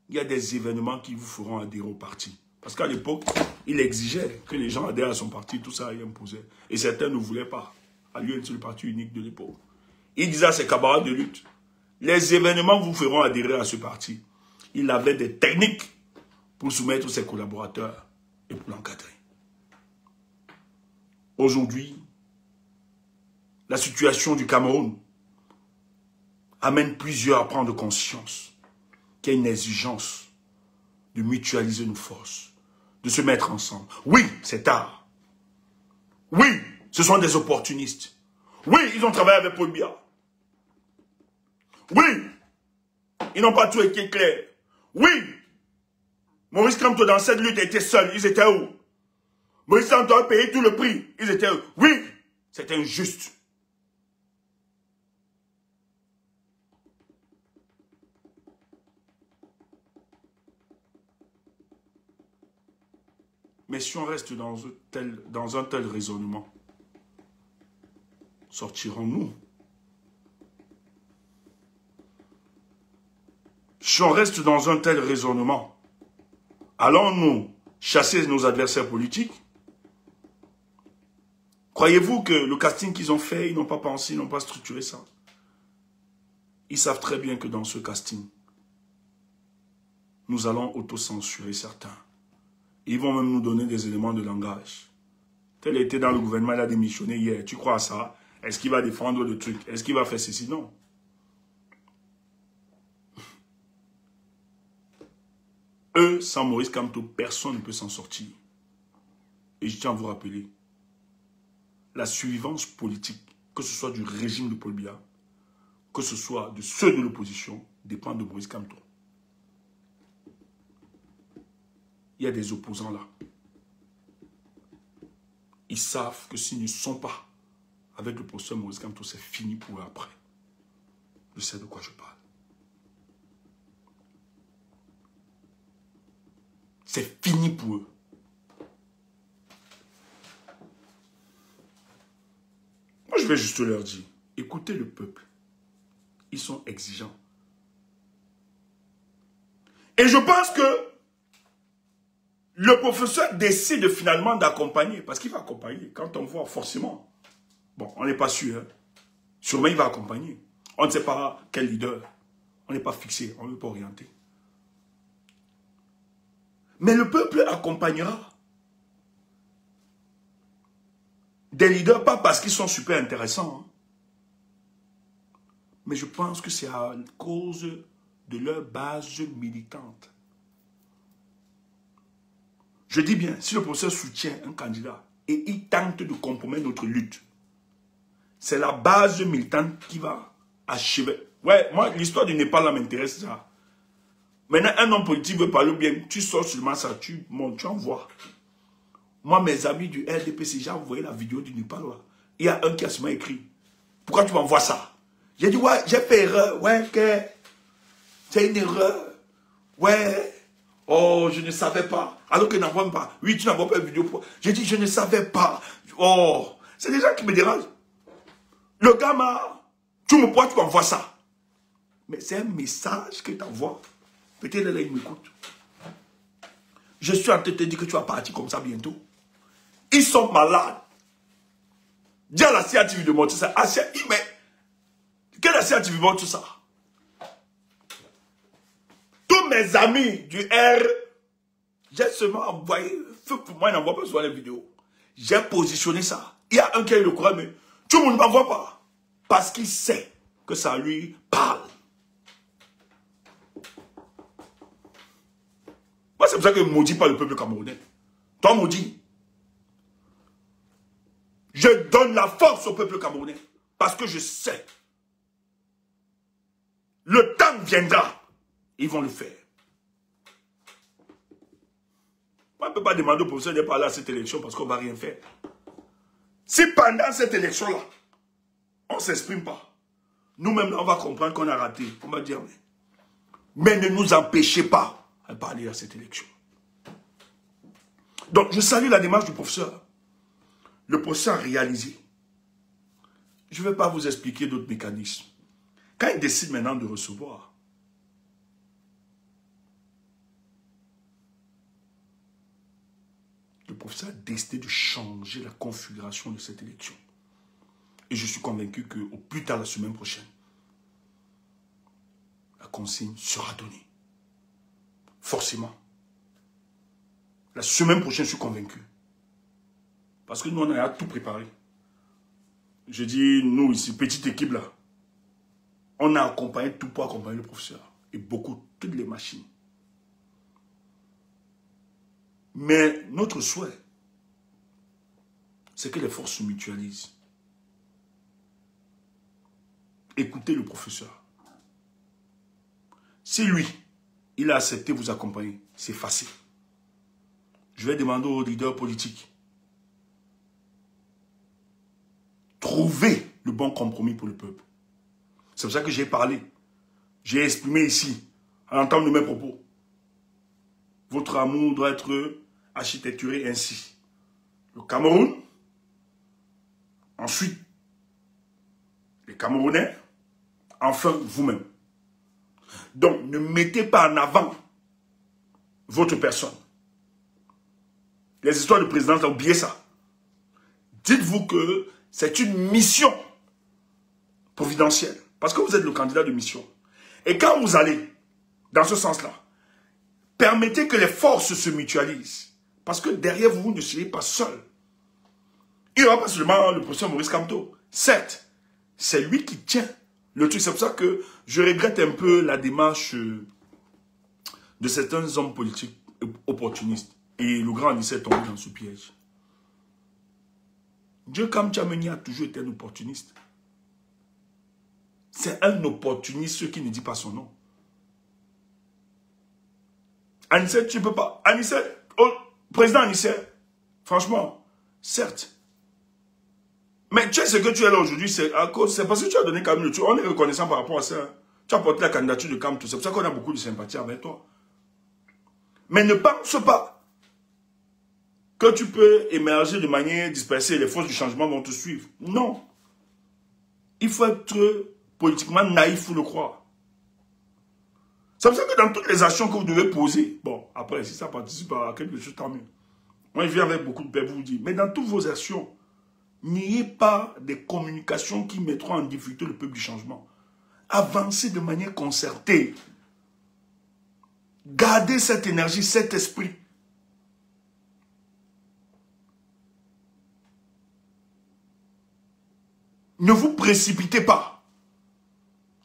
A: Il y a des événements qui vous feront adhérer au parti. Parce qu'à l'époque, il exigeait que les gens adhèrent à son parti, tout ça, il imposait. Et certains ne voulaient pas. À l'UNC, le parti unique de l'époque. Il disait à ses camarades de lutte, les événements vous feront adhérer à ce parti. Il avait des techniques pour soumettre ses collaborateurs et pour l'encadrer. Aujourd'hui, la situation du Cameroun amène plusieurs à prendre conscience qu'il y a une exigence de mutualiser nos forces, de se mettre ensemble. Oui, c'est tard. Oui, ce sont des opportunistes. Oui, ils ont travaillé avec Paul Biya. Oui, ils n'ont pas tout été clairs. Oui, Maurice Kamto dans cette lutte était seul. Ils étaient où? Maurice Kamto a payé tout le prix. Ils étaient où? Oui, c'est injuste. Mais si on reste dans un tel raisonnement, sortirons-nous? Si on reste dans un tel raisonnement, allons-nous chasser nos adversaires politiques? Croyez-vous que le casting qu'ils ont fait, ils n'ont pas pensé, ils n'ont pas structuré ça? Ils savent très bien que dans ce casting, nous allons autocensurer certains. Ils vont même nous donner des éléments de langage. Tel était dans le gouvernement, il a démissionné hier. Tu crois à ça? Est-ce qu'il va défendre le truc? Est-ce qu'il va faire ceci? Non. Eux, sans Maurice Kamto, personne ne peut s'en sortir. Et je tiens à vous rappeler, la survivance politique, que ce soit du régime de Paul Biya, que ce soit de ceux de l'opposition, dépend de Maurice Kamto. Il y a des opposants là. Ils savent que s'ils ne sont pas avec le professeur Maurice Kamto, c'est fini pour eux après. Je sais de quoi je parle. C'est fini pour eux. Moi, je vais juste leur dire, écoutez le peuple. Ils sont exigeants. Et je pense que le professeur décide finalement d'accompagner, parce qu'il va accompagner. Quand on voit forcément, bon, on n'est pas sûr, hein. Sûrement il va accompagner. On ne sait pas quel leader. On n'est pas fixé, on ne veut pas orienter. Mais le peuple accompagnera des leaders, pas parce qu'ils sont super intéressants, hein. Mais je pense que c'est à cause de leur base militante. Je dis bien, si le professeur soutient un candidat et il tente de compromettre notre lutte, c'est la base militante qui va achever. Ouais, moi, l'histoire du Népal, là, m'intéresse ça. Maintenant, un homme politique veut parler bien, tu sors seulement ça, tu montes, tu envoies. Moi, mes amis du RDPC, j'ai envoyé la vidéo du Népal, là. Il y a un qui a seulement écrit. Pourquoi tu m'envoies ça? J'ai dit, ouais, j'ai fait erreur. Ouais, que c'est une erreur. Ouais. Oh, je ne savais pas. Alors que n'envoie pas. Oui, tu n'envoies pas une vidéo. J'ai dit, je ne savais pas. Oh, c'est des gens qui me dérangent. Le gars m'a, tu m'envoies ça. Mais c'est un message que tu envoies. Peut-être là, il m'écoute. Je suis en train de te dire que tu vas partir comme ça bientôt. Ils sont malades. Dis à la CATV de monter ça. Mais quelle CATV monte tout ça? Tous mes amis du R, j'ai seulement envoyé, pour moi, ils n'envoient pas souvent les vidéos. J'ai positionné ça. Il y a un qui a eu le courage, mais tout le monde ne m'envoie pas. Parce qu'il sait que ça lui parle. Moi, c'est pour ça que je ne maudis pas le peuple camerounais. Toi, maudis. Je donne la force au peuple camerounais. Parce que je sais. Le temps viendra. Ils vont le faire. On ne peut pas demander au professeur de parler à cette élection parce qu'on ne va rien faire. Si pendant cette élection-là, on ne s'exprime pas, nous-mêmes, on va comprendre qu'on a raté. On va dire, mais ne nous empêchez pas de parler à cette élection. Donc, je salue la démarche du professeur. Le professeur a réalisé. Je ne vais pas vous expliquer d'autres mécanismes. Quand il décide maintenant de recevoir, le professeur a décidé de changer la configuration de cette élection. Et je suis convaincu qu'au plus tard la semaine prochaine, la consigne sera donnée. Forcément. La semaine prochaine, je suis convaincu. Parce que nous, on a tout préparé. je dis nous ici, petite équipe là, on a accompagné tout pour accompagner le professeur. Et beaucoup, toutes les machines. Mais notre souhait, c'est que les forces se mutualisent. Écoutez le professeur. Si lui, il a accepté de vous accompagner, c'est facile. Je vais demander aux leaders politiques. Trouvez le bon compromis pour le peuple. C'est pour ça que j'ai parlé. J'ai exprimé ici, à l'entendre de mes propos. Votre amour doit être architecturé ainsi. Le Cameroun, ensuite, les Camerounais, enfin vous-même. Donc, ne mettez pas en avant votre personne. Les histoires de présidence, oubliez ça. Dites-vous que c'est une mission providentielle. Parce que vous êtes le candidat de mission. Et quand vous allez dans ce sens-là, permettez que les forces se mutualisent. Parce que derrière vous, vous ne serez pas seul. Il n'y aura pas seulement le professeur Maurice Kamto. Certes, c'est lui qui tient le truc. C'est pour ça que je regrette un peu la démarche de certains hommes politiques opportunistes. Et le grand Anissé est tombé dans ce piège. Djeukam Tchameni a toujours été un opportuniste. C'est un opportuniste, ceux qui ne dit pas son nom. Anissé, tu ne peux pas. Anissé, oh, président Anissé, franchement, certes. Mais tu sais ce que tu es là aujourd'hui, c'est parce que tu as donné quand même le truc. On est reconnaissant par rapport à ça. Tu as porté la candidature de Kamto. C'est pour ça qu'on a beaucoup de sympathie avec toi. Mais ne pense pas que tu peux émerger de manière dispersée et les forces du changement vont te suivre. Non. Il faut être politiquement naïf pour le croire. C'est pour ça que dans toutes les actions que vous devez poser, bon, après, si ça participe à quelque chose, tant mieux. Moi, je viens avec beaucoup de paix vous dire, mais dans toutes vos actions, n'ayez pas des communications qui mettront en difficulté le peuple du changement. Avancez de manière concertée. Gardez cette énergie, cet esprit. Ne vous précipitez pas.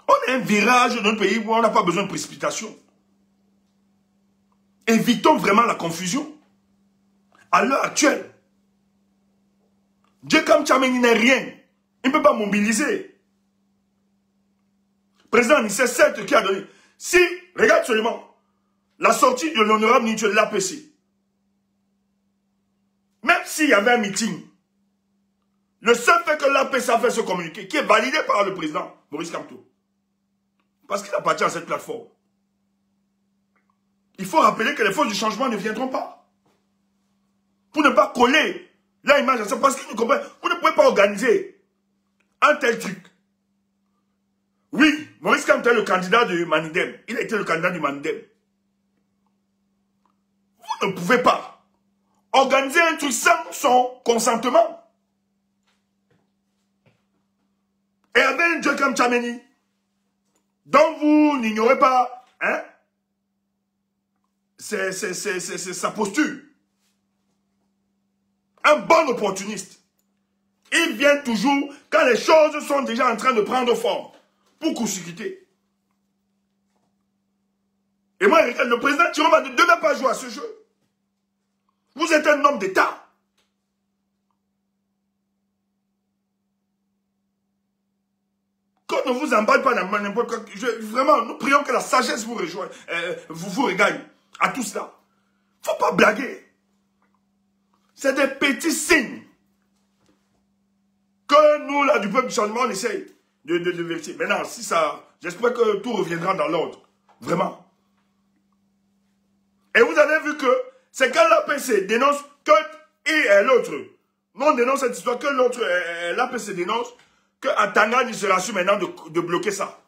A: On a un virage dans notre pays où on n'a pas besoin de précipitation. Évitons vraiment la confusion. À l'heure actuelle, Djeukam Tchameni n'est rien. Il ne peut pas mobiliser. Président Anissé, certes, qui a donné. Si, regarde seulement, la sortie de l'honorable ministre de l'APC, même s'il y avait un meeting, le seul fait que l'APC a fait ce communiqué, qui est validé par le président Maurice Kamto, parce qu'il appartient à cette plateforme, il faut rappeler que les forces du changement ne viendront pas. Pour ne pas coller leur image à ça, parce qu'ils ne comprennent. Vous ne pouvez pas organiser un tel truc. Oui, Maurice Kamto est le candidat du Manidem. Il a été le candidat du Manidem. Vous ne pouvez pas organiser un truc sans son consentement. Et avec un Djeukam Tchameni, dont vous n'ignorez pas, hein, c'est sa posture. Un bon opportuniste. Il vient toujours quand les choses sont déjà en train de prendre forme pour court-circuiter. Et moi, le président Tiroma ne devait pas jouer à ce jeu. Vous êtes un homme d'État. Qu'on ne vous emballe pas dans n'importe quoi. Vraiment, nous prions que la sagesse vous rejoigne, vous regagne à tout cela. Il ne faut pas blaguer. C'est des petits signes que nous, là, du peuple du changement, on essaye de vérifier. Maintenant, si ça, j'espère que tout reviendra dans l'ordre. Vraiment. Et vous avez vu que c'est quand l'APC dénonce que et l'autre. Nous, on dénonce cette histoire que l'autre, l'APC dénonce que Atanga ne sera su maintenant de bloquer ça.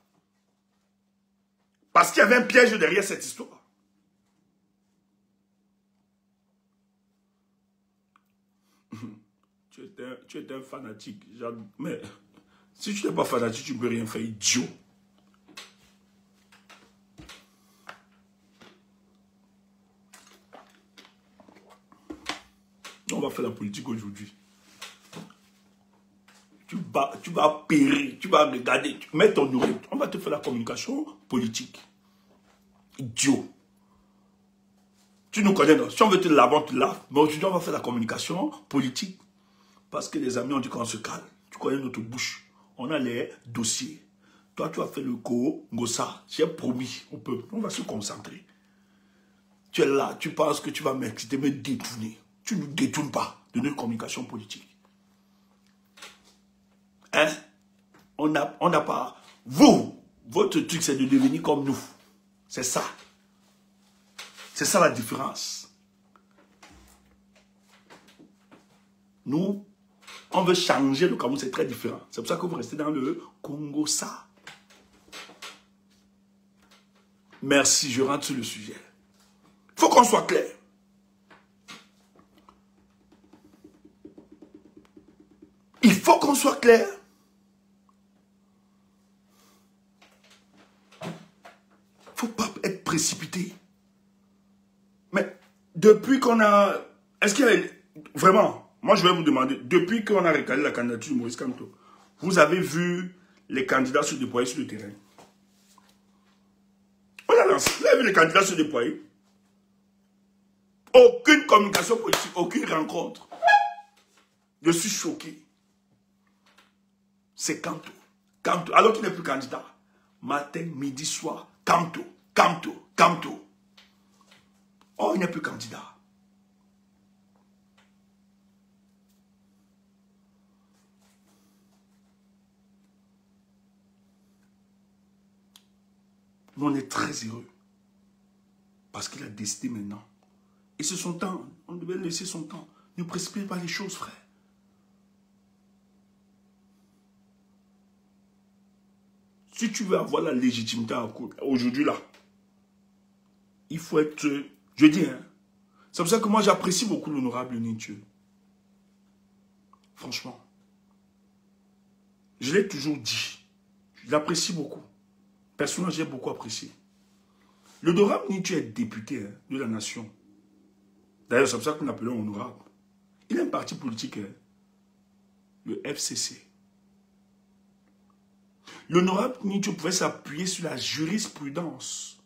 A: Parce qu'il y avait un piège derrière cette histoire. Tu es un fanatique. Mais si tu n'es pas fanatique, tu ne peux rien faire, idiot. On va faire la politique aujourd'hui. Tu vas périr, tu vas regarder, tu mets ton oreille, on va te faire la communication politique. Idiot. Tu nous connais, non? Si on veut te laver, on te lave. Mais aujourd'hui, on va faire la communication politique. Parce que les amis ont dit qu'on se calme. Tu connais notre bouche. On a les dossiers. Toi, tu as fait le Gossa. J'ai promis. On va se concentrer. Tu es là, tu penses que tu vas m'exciter, me détourner. Tu ne nous détournes pas de notre communication politique. Hein? On n'a pas... Vous, votre truc, c'est de devenir comme nous. C'est ça. C'est ça la différence. Nous, on veut changer le Cameroun, c'est très différent. C'est pour ça que vous restez dans le Congo, ça. Merci, je rentre sur le sujet. Il faut qu'on soit clair. Il faut qu'on soit clair. Il ne faut pas être précipité. Mais depuis qu'on a... Est-ce qu'il y a... Vraiment, moi je vais vous demander, depuis qu'on a recalé la candidature de Maurice Kamto, vous avez vu les candidats se déployer sur le terrain? On a lancé, vous avez vu les candidats se déployer? Aucune communication politique, aucune rencontre. Je suis choqué. C'est Kamto. Kamto, alors qu'il n'est plus candidat. Matin, midi, soir, Kamto, Kamto, Kamto. Oh, il n'est plus candidat. Nous, on est très heureux. Parce qu'il a décidé maintenant. Et c'est son temps. On devait laisser son temps. Ne précipitez pas les choses, frère. Si tu veux avoir la légitimité en cours, aujourd'hui là, il faut être... Je dis, hein. C'est pour ça que moi, j'apprécie beaucoup l'honorable Ninthieu. Franchement. Je l'ai toujours dit. Je l'apprécie beaucoup. Personnellement, j'ai beaucoup apprécié. L'honorable Ninthieu est député hein, de la nation. D'ailleurs, c'est pour ça qu'on l'appelait honorable. Il a un parti politique, hein, le FCC. L'honorable Ninthieu pouvait s'appuyer sur la jurisprudence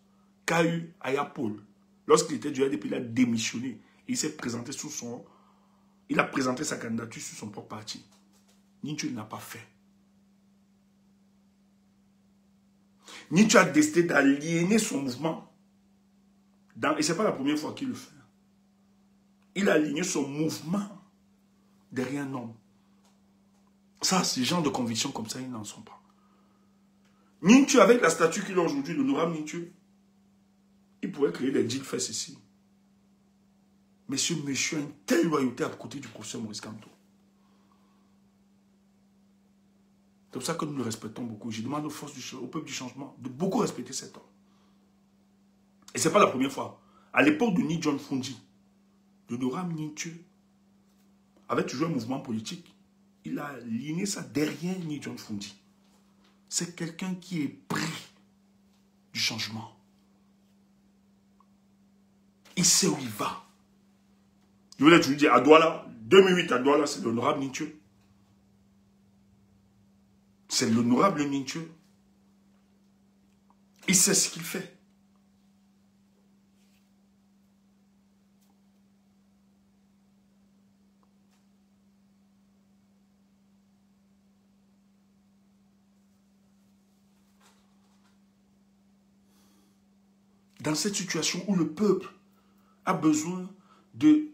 A: qu'a eu Ayapol. Lorsqu'il était du RDP, il a démissionné. Il s'est présenté sous son... Il a présenté sa candidature sur son propre parti. Ninthieu ne l'a pas fait. Ninthieu a décidé d'aliéner son mouvement. Et ce n'est pas la première fois qu'il le fait. Il a aligné son mouvement derrière un homme. Ça, ces gens de conviction comme ça, ils n'en sont pas. Ninthieu, avec la statue qu'il a aujourd'hui, l'honorable Ninthieu, il pourrait créer des deals faits ici. Mais ce monsieur a une telle loyauté à côté du professeur Maurice Kamto. C'est pour ça que nous le respectons beaucoup. Je demande aux forces au peuple du changement de beaucoup respecter cet homme. Et ce n'est pas la première fois. À l'époque de Ni John Fundi, l'honorable Ninthieu avait toujours un mouvement politique. Il a aligné ça derrière Ni John Fundi. C'est quelqu'un qui est pris du changement. Il sait où il va. Je voulais te dire, à Douala, 2008 à Douala, c'est l'honorable Ninthieu. C'est l'honorable Ninthieu. Il sait ce qu'il fait. Dans cette situation où le peuple a besoin de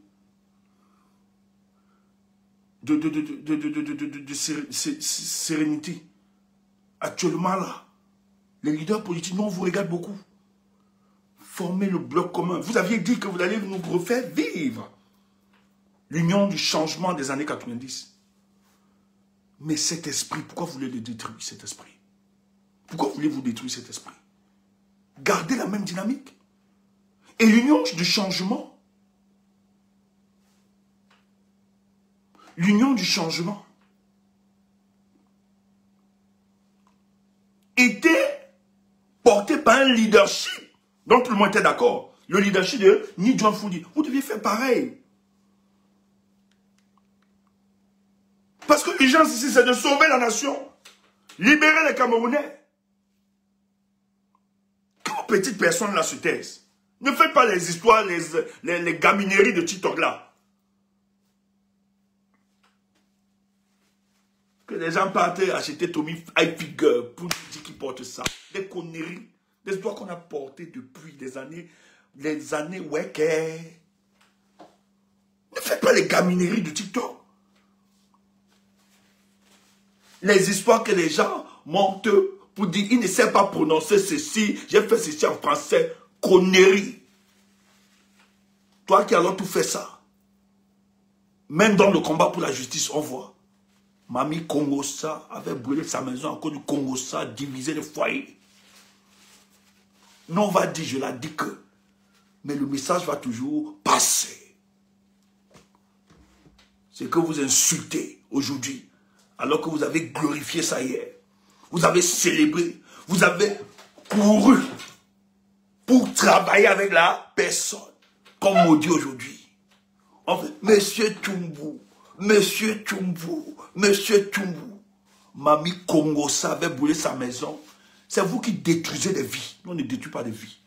A: sérénité. Actuellement là, les leaders politiques, nous on vous regarde beaucoup. Formez le bloc commun. Vous aviez dit que vous allez nous refaire vivre l'union du changement des années 90. Mais cet esprit, pourquoi vous voulez le détruire, cet esprit? Pourquoi voulez-vous détruire cet esprit? Gardez la même dynamique. Et l'union du changement, était portée par un leadership dont tout le monde était d'accord. Le leadership de Ni John Fundi. Vous deviez faire pareil. Parce que l'urgence ici, c'est de sauver la nation. Libérer les Camerounais. Que vos petites personnes là se taisent. Ne faites pas les histoires, les gamineries de TikTok là. Que les gens partent acheter Tommy Hilfiger pour dire qu'ils portent ça. Des conneries. Des histoires qu'on a portées depuis des années. Ouais, ne faites pas les gamineries de TikTok. Les histoires que les gens montent pour dire ils ne savent pas prononcer ceci, j'ai fait ceci en français, conneries. Toi qui as tout fait ça, même dans le combat pour la justice, on voit. Mamie Kongosa avait brûlé sa maison à cause du Kongosa, divisé le foyer. Nous on va dire, je l'ai dit que, mais le message va toujours passer. C'est que vous insultez aujourd'hui, alors que vous avez glorifié ça hier. Vous avez célébré, vous avez couru pour travailler avec la personne, comme on dit aujourd'hui. En fait, Monsieur Tchumbu, Monsieur Tchumbu, Monsieur Tchumbu. Mamie Kongosa avait brûlé sa maison. C'est vous qui détruisez des vies. Nous, on ne détruit pas des vies.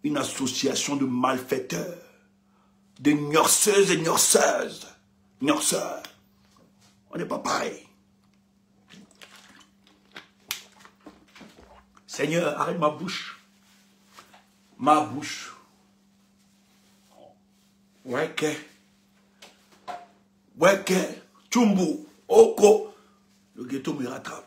A: Une association de malfaiteurs, de gnorseuses et gnorseuses. Gnorseurs. On n'est pas pareil. Seigneur, arrête ma bouche. Ma bouche. Weke. Weke. Tchumbu. Oko. Le ghetto me rattrape.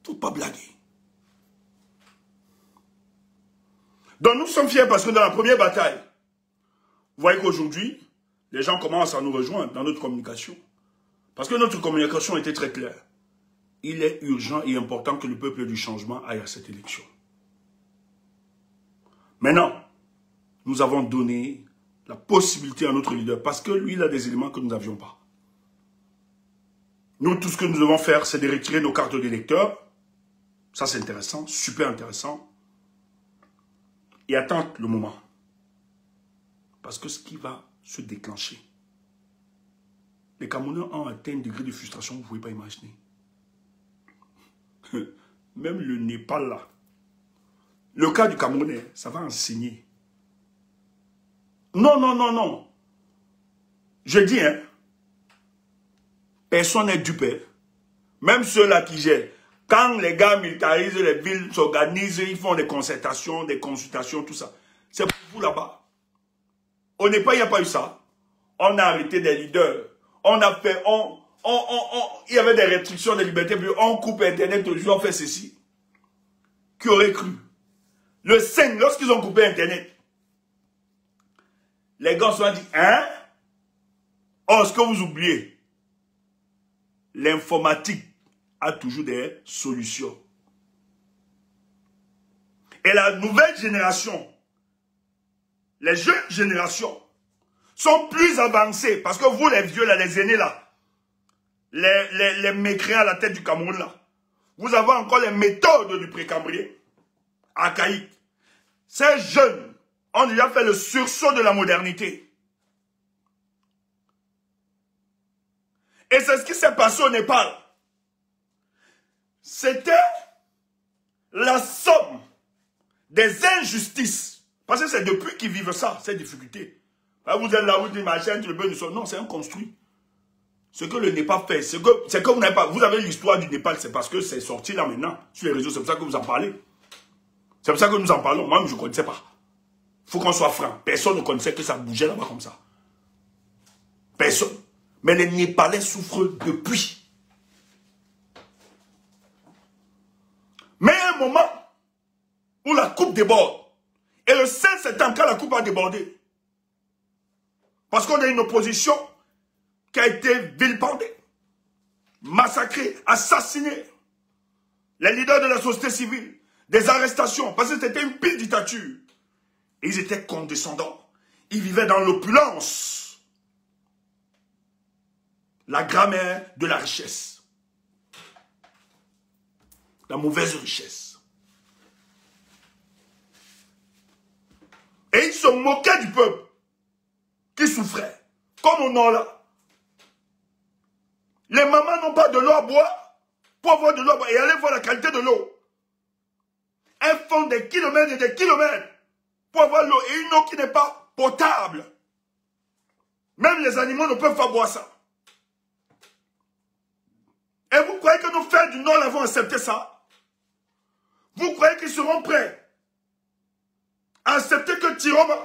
A: Faut pas blaguer. Donc nous sommes fiers parce que dans la première bataille, vous voyez qu'aujourd'hui, les gens commencent à nous rejoindre dans notre communication. Parce que notre communication était très claire. Il est urgent et important que le peuple du changement aille à cette élection. Maintenant, nous avons donné la possibilité à notre leader, parce que lui, il a des éléments que nous n'avions pas. Nous, tout ce que nous devons faire, c'est de retirer nos cartes d'électeurs. Ça, c'est intéressant, super intéressant. Et attendre le moment. Parce que ce qui va se déclencher, les Camerounais ont atteint un degré de frustration que vous ne pouvez pas imaginer. Même le Népal, là, le cas du Camerounais, ça va enseigner. Non, non, non, non. Je dis, hein, personne n'est dupe. Même ceux-là qui gèrent. Quand les gars militarisent, les villes s'organisent, ils font des concertations, des consultations, tout ça. C'est pour vous là-bas. Au Népal, il n'y a pas eu ça. On a arrêté des leaders. On a fait, il y avait des restrictions de liberté, puis on coupe Internet aujourd'hui, on fait ceci. Qui aurait cru? Le 5, lorsqu'ils ont coupé Internet, les gars se sont dit, hein? Oh, ce que vous oubliez, l'informatique a toujours des solutions. Et la nouvelle génération, les jeunes générations, sont plus avancées. Parce que vous, les vieux, là, les aînés, là, les mécréants à la tête du Cameroun, là, vous avez encore les méthodes du précambrien, archaïque. Ces jeunes ont déjà fait le sursaut de la modernité. Et c'est ce qui s'est passé au Népal. C'était la somme des injustices. Parce que c'est depuis qu'ils vivent ça, ces difficultés. Vous êtes là, vous dites, machin, tu le peux, non, c'est un construit. Ce que le Népal fait, c'est que vous n'avez pas, vous avez l'histoire du Népal, c'est parce que c'est sorti là maintenant, sur les réseaux, c'est pour ça que vous en parlez. C'est pour ça que nous en parlons. Moi, je ne connaissais pas. Il faut qu'on soit franc. Personne ne connaissait que ça bougeait là-bas comme ça. Personne. Mais les Népalais souffrent depuis. Mais il y a un moment où la coupe déborde. Et le 16 septembre, quand la coupe a débordé, parce qu'on a une opposition qui a été vilipendée, massacrée, assassinée. Les leaders de la société civile, des arrestations, parce que c'était une pire dictature. Et ils étaient condescendants. Ils vivaient dans l'opulence. La grammaire de la richesse. La mauvaise richesse. Et ils se moquaient du peuple qui souffrait. Comme au nord là. Les mamans n'ont pas de l'eau à boire pour avoir de l'eau à boire. Et allez voir la qualité de l'eau. Elles font des kilomètres et des kilomètres pour avoir l'eau. Et une eau qui n'est pas potable. Même les animaux ne peuvent pas boire ça. Et vous croyez que nos frères du Nord vont accepter ça? Vous croyez qu'ils seront prêts à accepter que Tiroma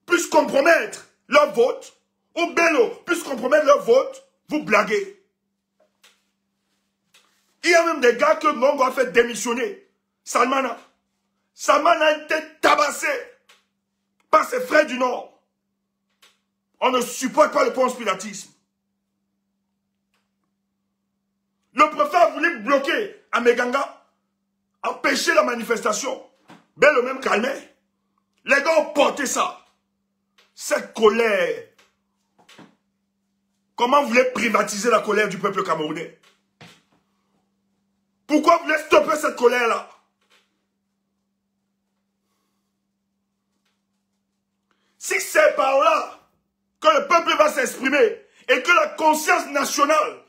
A: puisse compromettre leur vote, ou Bello puisse compromettre leur vote? Vous blaguez. Il y a même des gars que Mongo a fait démissionner. Salmana. Salmana a été tabassé par ses frères du Nord. On ne supporte pas le conspiratisme. Le préfet a voulu bloquer à Meganga, empêcher la manifestation. Bello même calmé. Les gars ont porté ça. Cette colère. Comment vous voulez privatiser la colère du peuple camerounais? Pourquoi vous voulez stopper cette colère-là? Si c'est par là que le peuple va s'exprimer et que la conscience nationale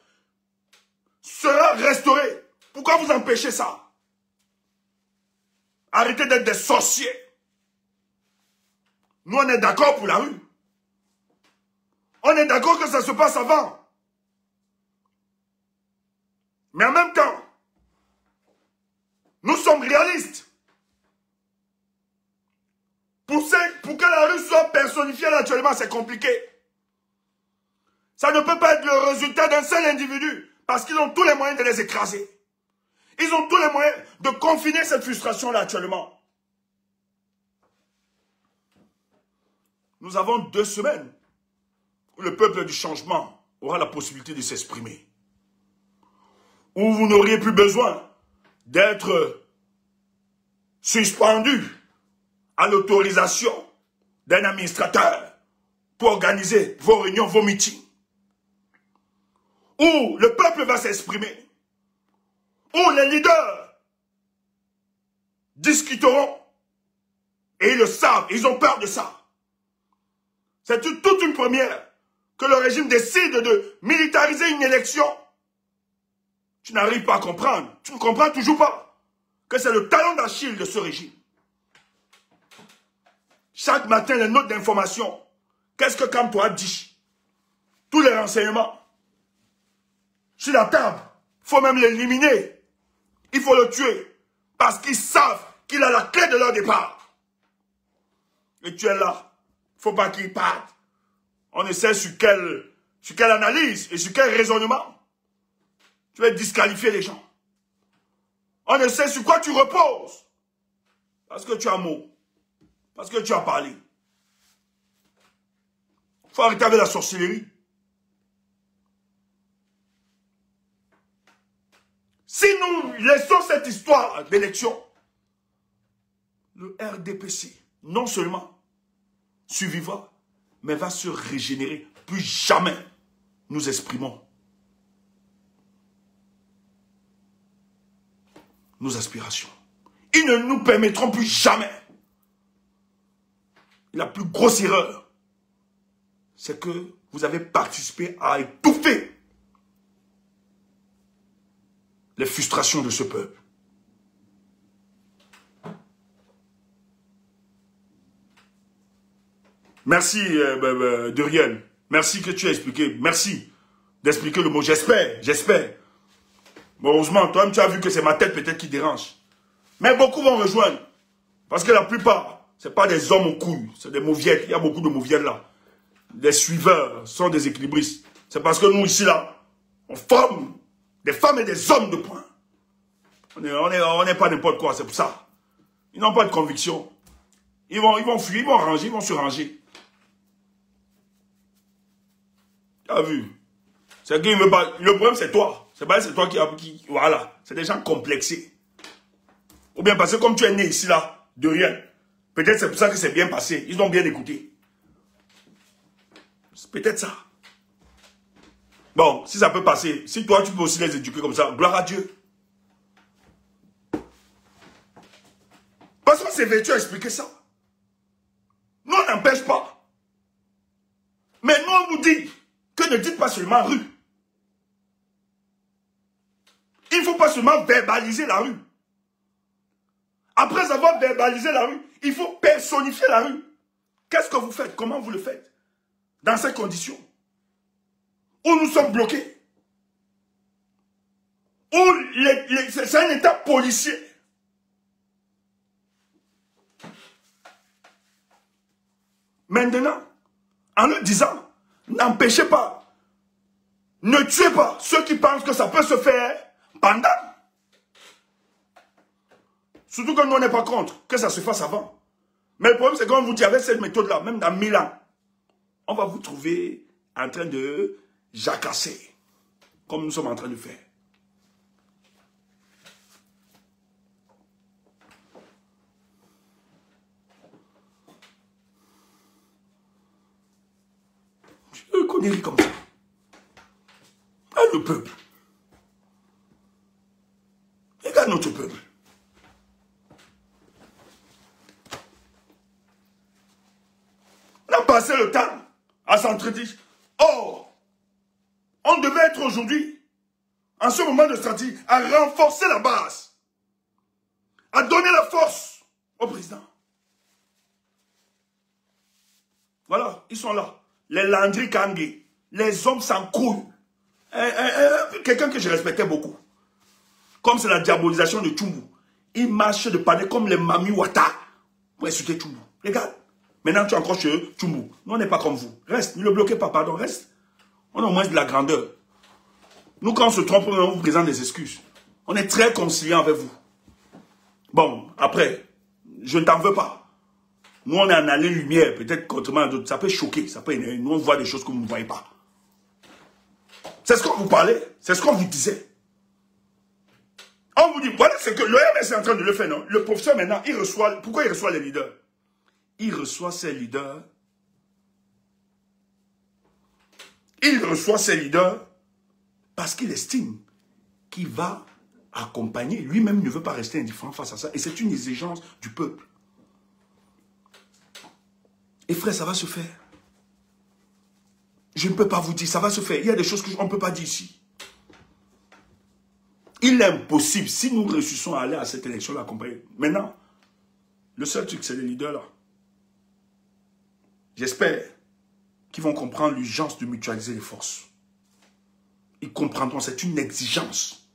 A: sera restaurée, pourquoi vous empêchez ça? Arrêtez d'être des sorciers. Nous, on est d'accord pour la rue. On est d'accord que ça se passe avant. Mais en même temps, nous sommes réalistes. Pour que la rue soit personnifiée actuellement, c'est compliqué. Ça ne peut pas être le résultat d'un seul individu, parce qu'ils ont tous les moyens de les écraser. Ils ont tous les moyens de confiner cette frustration-là actuellement. Nous avons 2 semaines où le peuple du changement aura la possibilité de s'exprimer. Où vous n'auriez plus besoin d'être suspendu à l'autorisation d'un administrateur pour organiser vos réunions, vos meetings. Où le peuple va s'exprimer. Où les leaders discuteront. Et ils le savent, ils ont peur de ça. C'est toute une première que le régime décide de militariser une élection. Tu n'arrives pas à comprendre. Tu ne comprends toujours pas que c'est le talon d'Achille de ce régime. Chaque matin, les notes d'information. Qu'est-ce que Kamto a dit? Tous les renseignements. Sur la table. Il faut même l'éliminer. Il faut le tuer. Parce qu'ils savent qu'il a la clé de leur départ. Et tu es là. Il ne faut pas qu'il parte. On essaie sur quelle analyse et sur quel raisonnement. Tu vas disqualifier les gens. On essaie sur quoi tu reposes. Parce que tu as mot. Parce que tu as parlé. Il faut arrêter avec la sorcellerie. Si nous laissons cette histoire d'élection, le RDPC, non seulement survivra, mais va se régénérer. Plus jamais nous exprimons nos aspirations. Ils ne nous permettront plus jamais. La plus grosse erreur, c'est que vous avez participé à étouffer les frustrations de ce peuple. Merci, Duriel. Merci que tu as expliqué. Merci d'expliquer le mot. J'espère. Bon, heureusement, toi-même, tu as vu que c'est ma tête peut-être qui dérange. Mais beaucoup vont rejoindre. Parce que la plupart, ce n'est pas des hommes aux couilles. C'est des mauviettes. Il y a beaucoup de mauviettes là. Les suiveurs sont des équilibristes. C'est parce que nous, ici, là, on forme des femmes et des hommes de poing. On n'est pas n'importe quoi, c'est pour ça. Ils n'ont pas de conviction. Ils vont fuir, ils vont ranger, ils vont se ranger. Tu as vu? C'est qu'il veut pas. Le problème, c'est toi. C'est toi qui. Voilà. C'est des gens complexés. Ou bien parce que comme tu es né ici, là, de rien. Peut-être c'est pour ça que c'est bien passé. Ils ont bien écouté. C'est peut-être ça. Bon, si ça peut passer, si toi tu peux aussi les éduquer comme ça, gloire à Dieu. Parce qu'on s'est vêtu à expliquer ça. vous dit que ne dites pas seulement rue. Il ne faut pas seulement verbaliser la rue. Après avoir verbalisé la rue, il faut personnifier la rue. Qu'est-ce que vous faites? Comment vous le faites? Dans ces conditions où nous sommes bloqués, où c'est un état policier. Maintenant, en le disant, n'empêchez pas, ne tuez pas ceux qui pensent que ça peut se faire pendant. Surtout que nous, on n'est pas contre que ça se fasse avant. Mais le problème, c'est qu'on vous dit, avec cette méthode-là, même dans 1000 ans, on va vous trouver en train de jacasser, comme nous sommes en train de faire. Je connais comme ça. Le peuple. Regarde notre peuple. On a passé le temps à s'entretenir. Or, on devait être aujourd'hui, en ce moment de stratégie, à renforcer la base, à donner la force au président. Voilà, ils sont là. Les Landry Kangé, les hommes sans couilles. Quelqu'un que je respectais beaucoup. Comme c'est la diabolisation de Tchumbu. Il marche de panier comme les Mami Wata pour insulter Tchumbu. Regarde. Maintenant, tu es encore chez Tchumbu. Nous, on n'est pas comme vous. Reste. Ne le bloquez pas, pardon. Reste. On a au moins de la grandeur. Nous, quand on se trompe, on vous présente des excuses. On est très conciliant avec vous. Bon, après, je ne t'en veux pas. Nous, on est en allée-lumière. Peut-être contrairement à d'autres. Ça peut choquer. Ça peut énerver. Nous, on voit des choses que vous ne voyez pas. C'est ce qu'on vous parlait. C'est ce qu'on vous disait. On vous dit, voilà ce que l'OMS est en train de le faire, non? Le professeur, maintenant, il reçoit... Pourquoi il reçoit les leaders? Il reçoit ses leaders. Il reçoit ses leaders parce qu'il estime qu'il va accompagner. Lui-même ne veut pas rester indifférent face à ça. Et c'est une exigence du peuple. Et frère, ça va se faire. Je ne peux pas vous dire, ça va se faire. Il y a des choses qu'on ne peut pas dire ici. Il est impossible, si nous réussissons à aller à cette élection, l'accompagner. Maintenant, le seul truc, c'est les leaders là. J'espère qu'ils vont comprendre l'urgence de mutualiser les forces. Ils comprendront, c'est une exigence.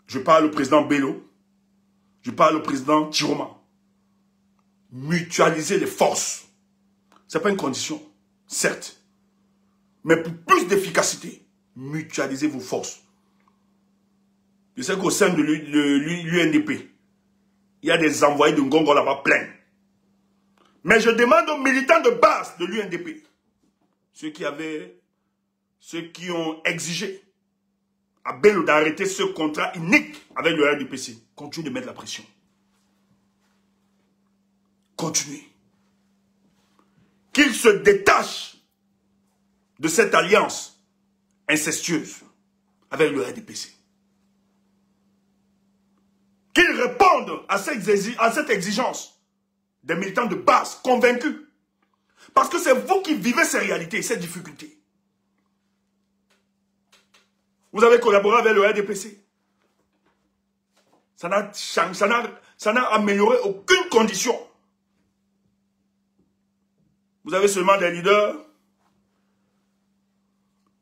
A: Je parle au président Bello. Je parle au président Chiroma. Mutualiser les forces. Ce n'est pas une condition, certes. Mais pour plus d'efficacité, mutualisez vos forces. Je sais qu'au sein de l'UNDP, il y a des envoyés de Ngongo là-bas plein. Mais je demande aux militants de base de l'UNDP, ceux qui ont exigé à Bello d'arrêter ce contrat unique avec le RDPC, continuez de mettre la pression. Continuez. Qu'ils se détachent de cette alliance incestueuse avec le RDPC. Qu'ils répondent à cette exigence des militants de base convaincus. Parce que c'est vous qui vivez ces réalités, ces difficultés. Vous avez collaboré avec le RDPC. Ça n'a amélioré aucune condition. Vous avez seulement des leaders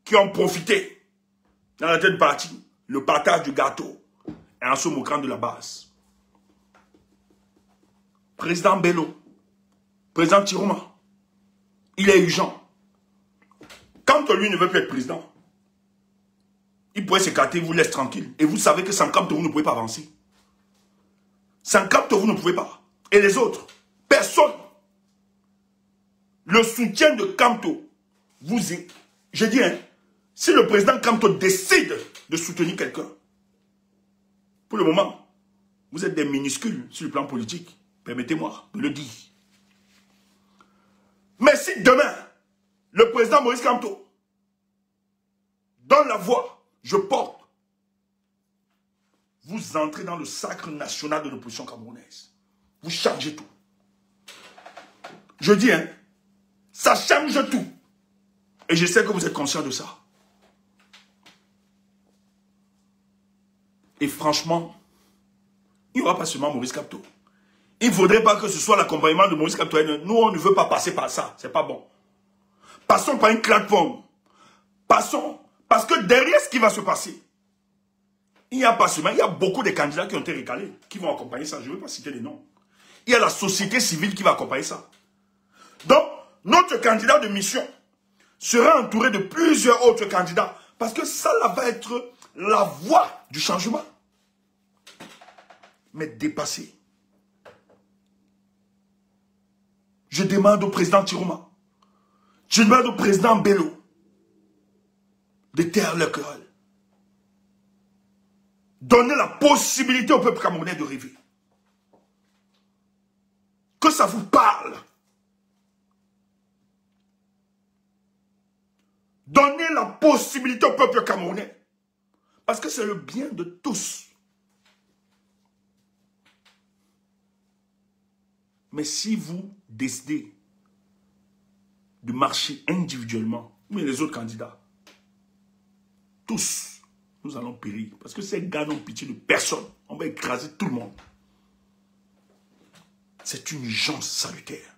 A: qui ont profité dans la tête partie, le partage du gâteau et en se moquant de la base. Président Bello, président Chiroma, il est urgent. Quand lui ne veut plus être président, il pourrait s'écarter, il vous laisse tranquille. Et vous savez que sans Kamto, vous ne pouvez pas avancer. Sans Kamto, vous ne pouvez pas. Et les autres, personne. Le soutien de Kamto, je dis, hein, si le président Kamto décide de soutenir quelqu'un, pour le moment, vous êtes des minuscules sur le plan politique. Permettez-moi de le dire. Mais si demain, le président Maurice Kamto donne la voix, je porte, vous entrez dans le sacre national de l'opposition camerounaise. Vous changez tout. Je dis, hein, Ça change tout. Et je sais que vous êtes conscient de ça. Et franchement, il n'y aura pas seulement Maurice Kamto. Il ne faudrait pas que ce soit l'accompagnement de Maurice Kamto. Nous, on ne veut pas passer par ça. C'est pas bon. Passons par une plateforme. Passons. Parce que derrière ce qui va se passer, il n'y a pas seulement, il y a beaucoup de candidats qui ont été recalés, qui vont accompagner ça. Je ne veux pas citer les noms. Il y a la société civile qui va accompagner ça. Donc, notre candidat de mission sera entouré de plusieurs autres candidats. Parce que ça là, va être la voie du changement. Mais dépassé. Je demande au président Tiroma, je demande au président Bello de taire leur querelle. Donner la possibilité au peuple camerounais de rêver. Que ça vous parle. Donnez la possibilité au peuple camerounais. Parce que c'est le bien de tous. Mais si vous décidez de marcher individuellement, mais les autres candidats, tous, nous allons périr. Parce que ces gars n'ont pitié de personne. On va écraser tout le monde. C'est une urgence salutaire.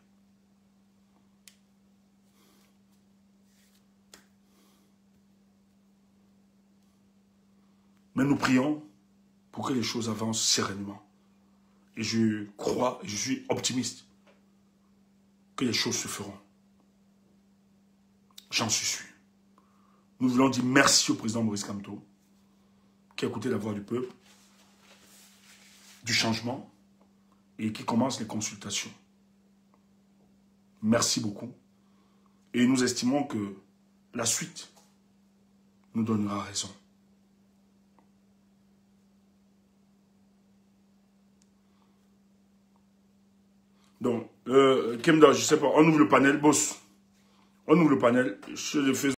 A: Mais nous prions pour que les choses avancent sereinement. Et je crois, je suis optimiste que les choses se feront. J'en suis sûr. Nous voulons dire merci au président Maurice Kamto qui a écouté la voix du peuple, du changement et qui commence les consultations. Merci beaucoup. Et nous estimons que la suite nous donnera raison. Donc, Kemda, je ne sais pas, on ouvre le panel, boss. On ouvre le panel. Je le fais.